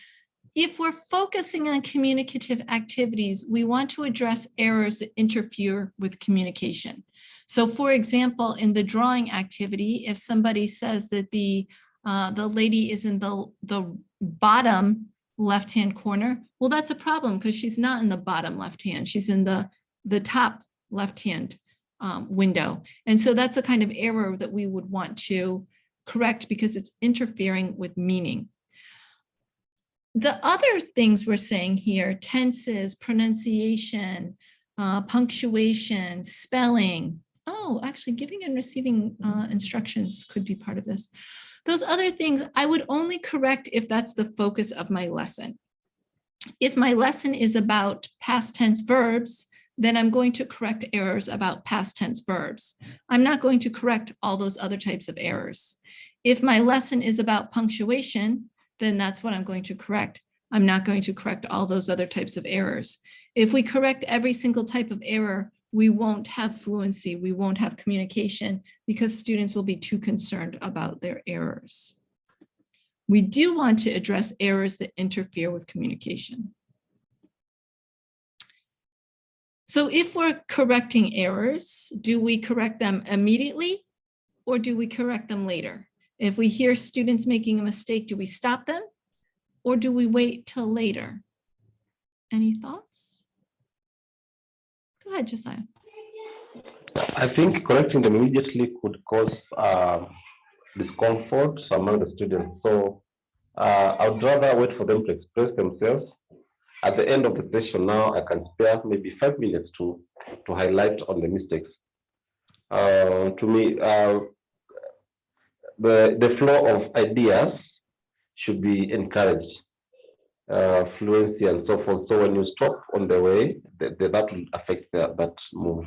If we're focusing on communicative activities, we want to address errors that interfere with communication. So for example, in the drawing activity, if somebody says that the lady is in the bottom left-hand corner, well, that's a problem because she's not in the bottom left-hand, she's in the top left-hand window. And so that's the kind of error that we would want to correct because it's interfering with meaning. The other things we're saying here, tenses, pronunciation, punctuation, spelling. Oh, actually giving and receiving instructions could be part of this. Those other things I would only correct if that's the focus of my lesson. If my lesson is about past tense verbs, then I'm going to correct errors about past tense verbs. I'm not going to correct all those other types of errors. If my lesson is about punctuation, then that's what I'm going to correct. I'm not going to correct all those other types of errors. If we correct every single type of error, we won't have fluency, we won't have communication because students will be too concerned about their errors. We do want to address errors that interfere with communication. So if we're correcting errors, do we correct them immediately or do we correct them later? If we hear students making a mistake, do we stop them or do we wait till later? Any thoughts? Go ahead, Josiah. I think correcting them immediately could cause discomfort among the students. So I would rather wait for them to express themselves. At the end of the session now, I can spare maybe 5 minutes to highlight on the mistakes. To me, the flow of ideas should be encouraged, fluency and so forth. So when you stop on the way, that will affect that move.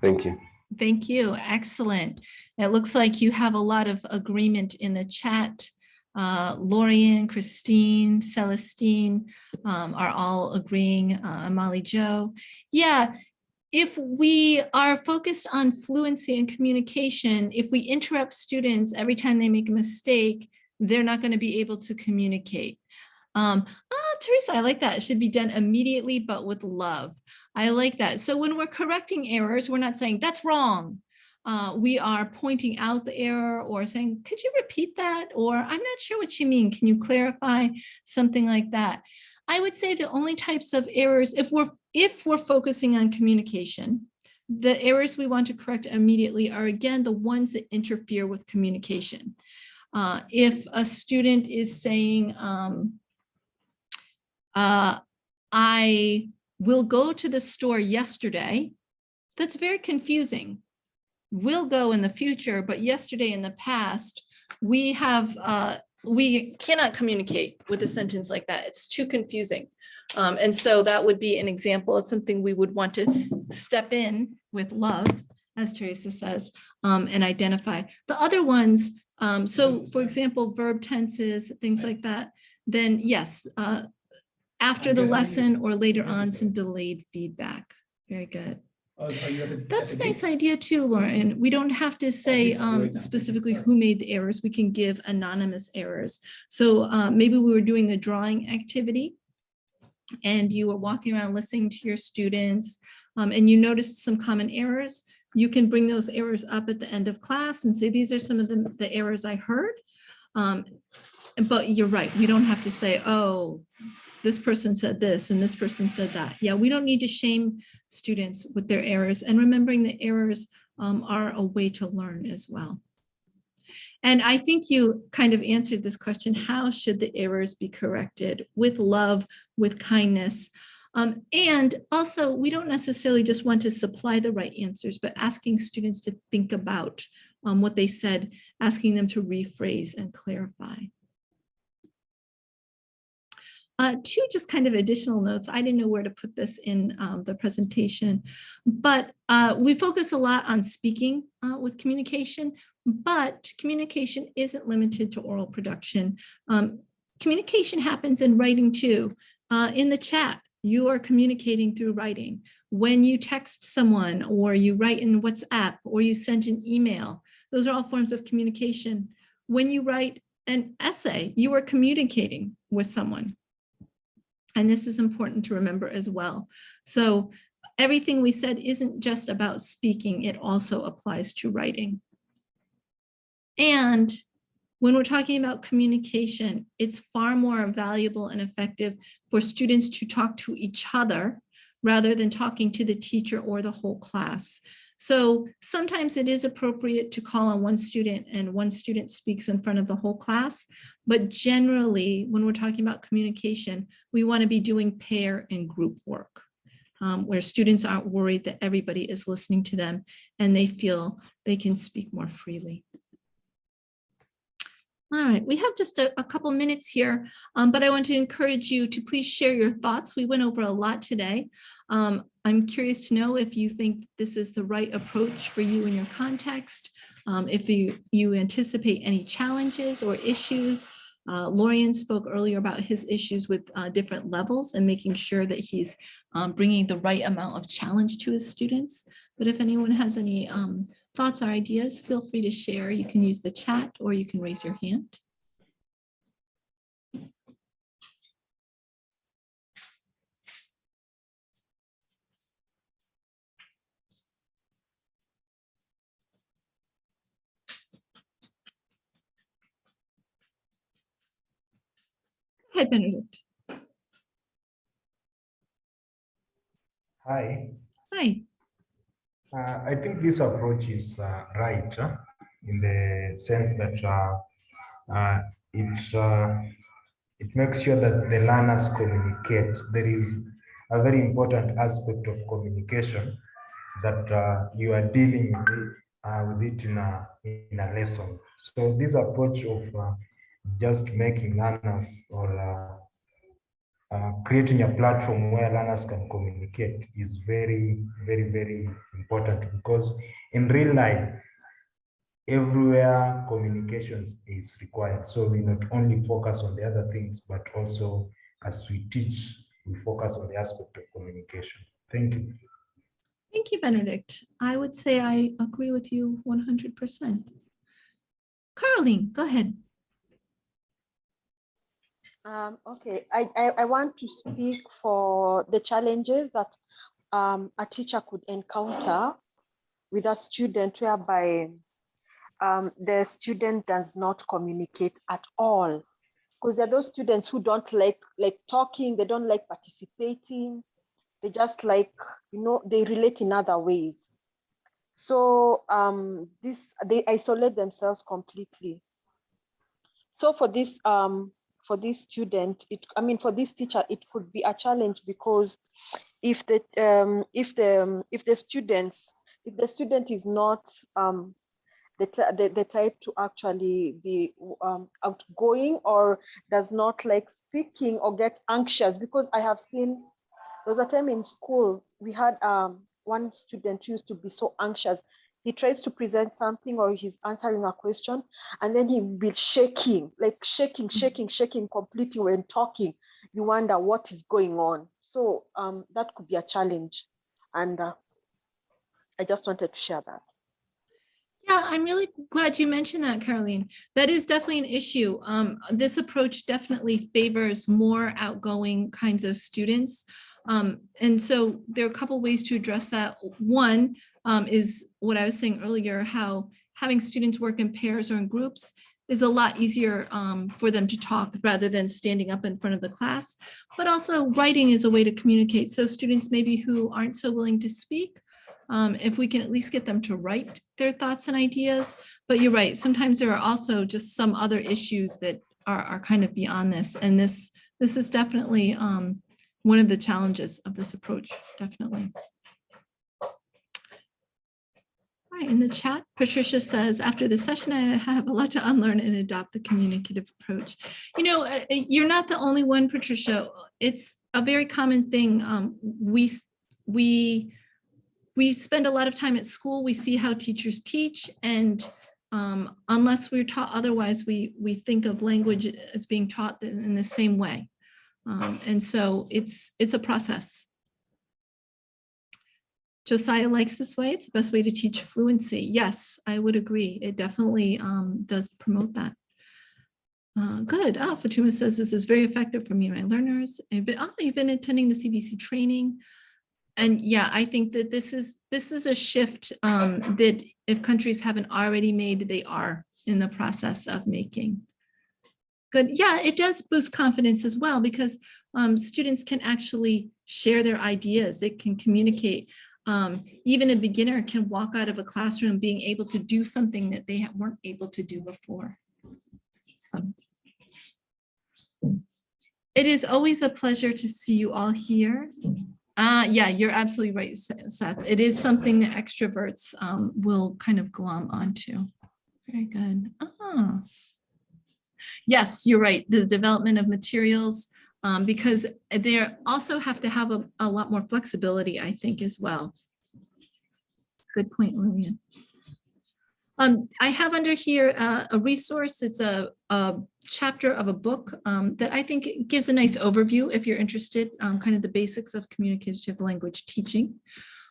Thank you. Thank you. Excellent. It looks like you have a lot of agreement in the chat. Lorian, Christine, Celestine are all agreeing. Amali Jo. Yeah, if we are focused on fluency and communication, if we interrupt students every time they make a mistake, they're not going to be able to communicate. Teresa, I like that. It should be done immediately, but with love. I like that. So when we're correcting errors, we're not saying that's wrong. We are pointing out the error or saying, could you repeat that? Or I'm not sure what you mean. Can you clarify something like that? I would say the only types of errors, if we're focusing on communication, the errors we want to correct immediately are, again, the ones that interfere with communication. If a student is saying, I will go to the store yesterday, that's very confusing. Will go in the future, but yesterday in the past, we cannot communicate with a sentence like that. It's too confusing. And so that would be an example of something we would want to step in with love, as Teresa says, and identify. The other ones, so for example, verb tenses, things like that, then yes, after the lesson or later on, some delayed feedback. Very good. That's a nice idea too, Lauren. We don't have to say specifically who made the errors. We can give anonymous errors. So maybe we were doing the drawing activity and you were walking around listening to your students and you noticed some common errors. You can bring those errors up at the end of class and say, these are some of the errors I heard. But you're right. You don't have to say, oh, this person said this and this person said that. Yeah, we don't need to shame students with their errors, and remembering that errors are a way to learn as well. And I think you kind of answered this question, how should the errors be corrected? With love, with kindness. And also, we don't necessarily just want to supply the right answers, but asking students to think about what they said, asking them to rephrase and clarify. Two just kind of additional notes. I didn't know where to put this in the presentation, but we focus a lot on speaking with communication, but communication isn't limited to oral production. Communication happens in writing too. In the chat, you are communicating through writing. When you text someone or you write in WhatsApp or you send an email, those are all forms of communication. When you write an essay, you are communicating with someone. And this is important to remember as well. So everything we said isn't just about speaking, it also applies to writing. And when we're talking about communication, it's far more valuable and effective for students to talk to each other rather than talking to the teacher or the whole class. So sometimes it is appropriate to call on one student and one student speaks in front of the whole class. But generally, when we're talking about communication, we want to be doing pair and group work, where students aren't worried that everybody is listening to them and they feel they can speak more freely. All right, we have just a couple minutes here, but I want to encourage you to please share your thoughts. We went over a lot today. I'm curious to know if you think this is the right approach for you in your context, if you anticipate any challenges or issues. Lorian spoke earlier about his issues with different levels and making sure that he's bringing the right amount of challenge to his students. But if anyone has any thoughts or ideas, feel free to share. You can use the chat or you can raise your hand. Hi, Benedict. Hi. Hi. I think this approach is right in the sense that it makes sure that the learners communicate. There is a very important aspect of communication that you are dealing with it in a lesson. So this approach of just making learners or creating a platform where learners can communicate is very, very, very important, because in real life, everywhere communications is required. So we not only focus on the other things, but also as we teach, we focus on the aspect of communication. Thank you. Thank you, Benedict. I would say I agree with you 100%. Caroline, go ahead. Okay, I want to speak for the challenges that a teacher could encounter with a student whereby the student does not communicate at all. Because there are those students who don't like talking, they don't like participating, they just like, they relate in other ways. So they isolate themselves completely. So for this student, for this teacher, it could be a challenge, because if the student is not the type to actually be outgoing, or does not like speaking, or get anxious, because I have seen, there was a time in school we had one student who used to be so anxious. He tries to present something or he's answering a question, and then he will be shaking completely when talking. You wonder what is going on. So that could be a challenge. And I just wanted to share that. Yeah, I'm really glad you mentioned that, Caroline. That is definitely an issue. This approach definitely favors more outgoing kinds of students. And so there are a couple ways to address that. One is what I was saying earlier, how having students work in pairs or in groups is a lot easier for them to talk rather than standing up in front of the class. But also writing is a way to communicate. So students maybe who aren't so willing to speak, if we can at least get them to write their thoughts and ideas. But you're right, sometimes there are also just some other issues that are kind of beyond this. And this is definitely one of the challenges of this approach, definitely. All right, in the chat, Patricia says, after the session, I have a lot to unlearn and adopt the communicative approach. You're not the only one, Patricia. It's a very common thing. We spend a lot of time at school. We see how teachers teach, and unless we're taught otherwise, we think of language as being taught in the same way. And so it's a process. Josiah likes this way. It's the best way to teach fluency. Yes, I would agree. It definitely does promote that. Good. Fatuma says this is very effective for me and my learners. You've been attending the CBC training. And yeah, I think that this is a shift that if countries haven't already made, they are in the process of making. Good. Yeah, it does boost confidence as well, because students can actually share their ideas. They can communicate. Even a beginner can walk out of a classroom being able to do something that they weren't able to do before. So it is always a pleasure to see you all here. Yeah, you're absolutely right, Seth. It is something that extroverts will kind of glom onto. Very good. Yes, you're right. The development of materials, because they also have to have a lot more flexibility, I think, as well. Good point, Lillian. I have under here a resource. It's a chapter of a book that I think gives a nice overview if you're interested, kind of the basics of communicative language teaching.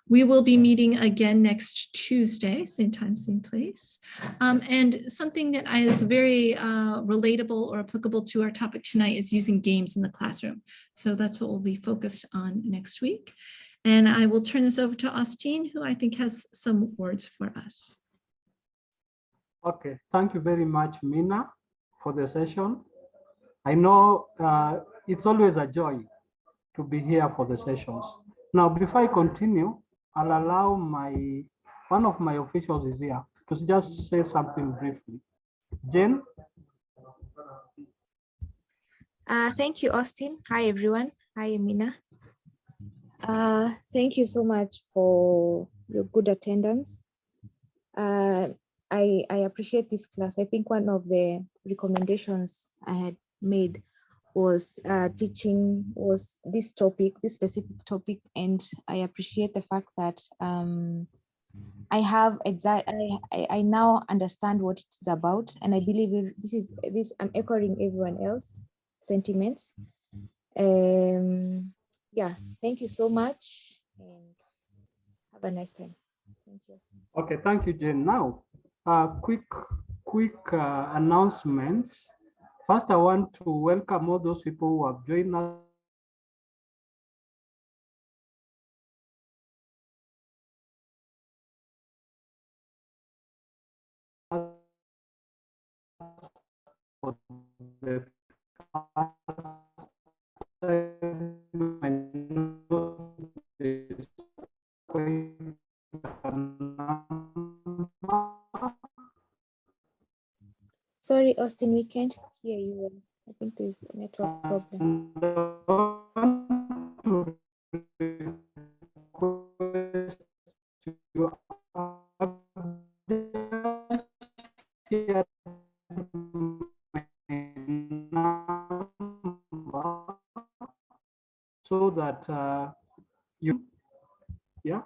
We will be meeting again next Tuesday, same time, same place. And something that is very relatable or applicable to our topic tonight is using games in the classroom. So that's what we'll be focused on next week. And I will turn this over to Austin, who I think has some words for us. Okay, thank you very much, Mina, for the session. I know it's always a joy to be here for the sessions. Now, before I continue, I'll allow one of my officials is here to just say something briefly. Jen? Thank you, Austin. Hi, everyone. Hi, Amina. Thank you so much for your good attendance. I appreciate this class. I think one of the recommendations I had made was teaching was this topic, this specific topic, and I appreciate the fact that I now understand what it's about, and I believe this I'm echoing everyone else's sentiments. Yeah, thank you so much, and have a nice time. Thank you. Okay, thank you, Jen. Now, quick announcements. First, I want to welcome all those people who have joined us for the Sorry, Austin, we can't hear you well. I think there's a network problem. So that yeah.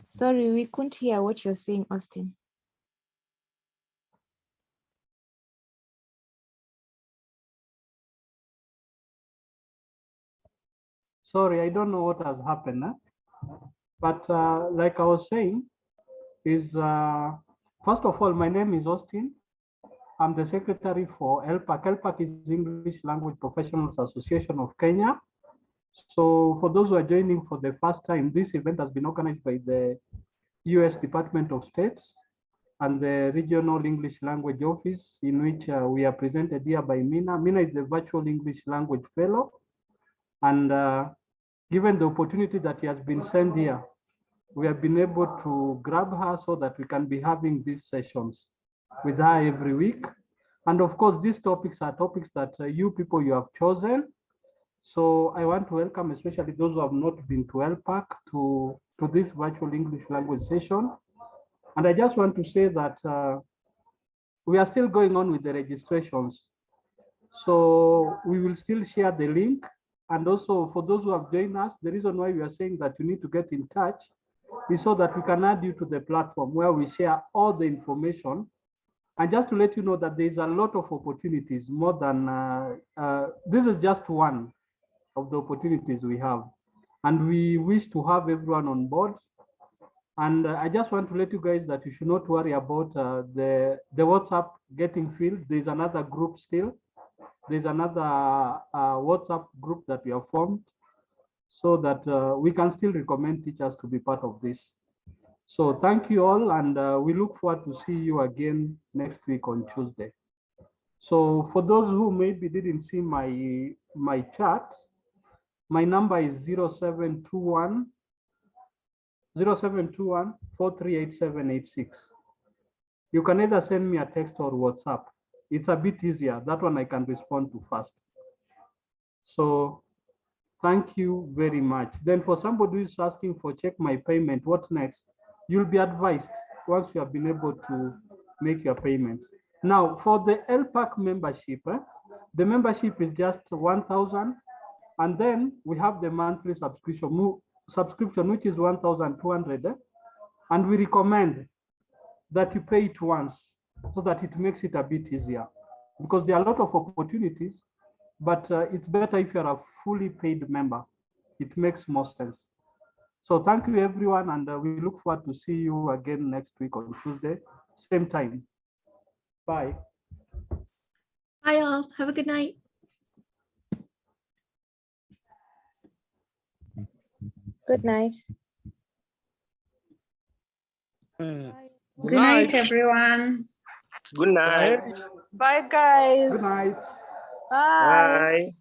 Sorry, we couldn't hear what you're saying, Austin. Sorry, I don't know what has happened. But like I was saying, is first of all, my name is Austin. I'm the secretary for ELPAC. ELPAC is English Language Professionals Association of Kenya. So for those who are joining for the first time, this event has been organized by the US Department of State and the Regional English Language Office, in which we are presented here by Mina. Mina is the Virtual English Language Fellow. And given the opportunity that he has been sent here, we have been able to grab her so that we can be having these sessions with her every week. And of course, these topics are topics that you people you have chosen. So I want to welcome especially those who have not been to ELPAC to this virtual English language session. And I just want to say that we are still going on with the registrations. So we will still share the link. And also for those who have joined us, the reason why we are saying that you need to get in touch is so that we can add you to the platform where we share all the information. And just to let you know that there's a lot of opportunities, more than, this is just one of the opportunities we have. And we wish to have everyone on board. And I just want to let you guys that you should not worry about the WhatsApp getting filled. There's another group still. There's another WhatsApp group that we have formed so that we can still recommend teachers to be part of this. So thank you all, and we look forward to see you again next week on Tuesday. So for those who maybe didn't see my chart, My number is 0721 438786. You can either send me a text or WhatsApp. It's a bit easier. That one I can respond to fast. So thank you very much. Then for somebody who is asking for check my payment, what's next? You'll be advised once you have been able to make your payments. Now for the LPAC membership, the membership is just 1,000. And then we have the monthly subscription, which is 1,200. And we recommend that you pay it once so that it makes it a bit easier, because there are a lot of opportunities, but it's better if you're a fully paid member. It makes more sense. So thank you everyone, and we look forward to see you again next week on Tuesday, same time. Bye. Bye all. Have a good night. Good night. Good night, everyone. Good night. Bye, guys. Good night. Bye. Bye.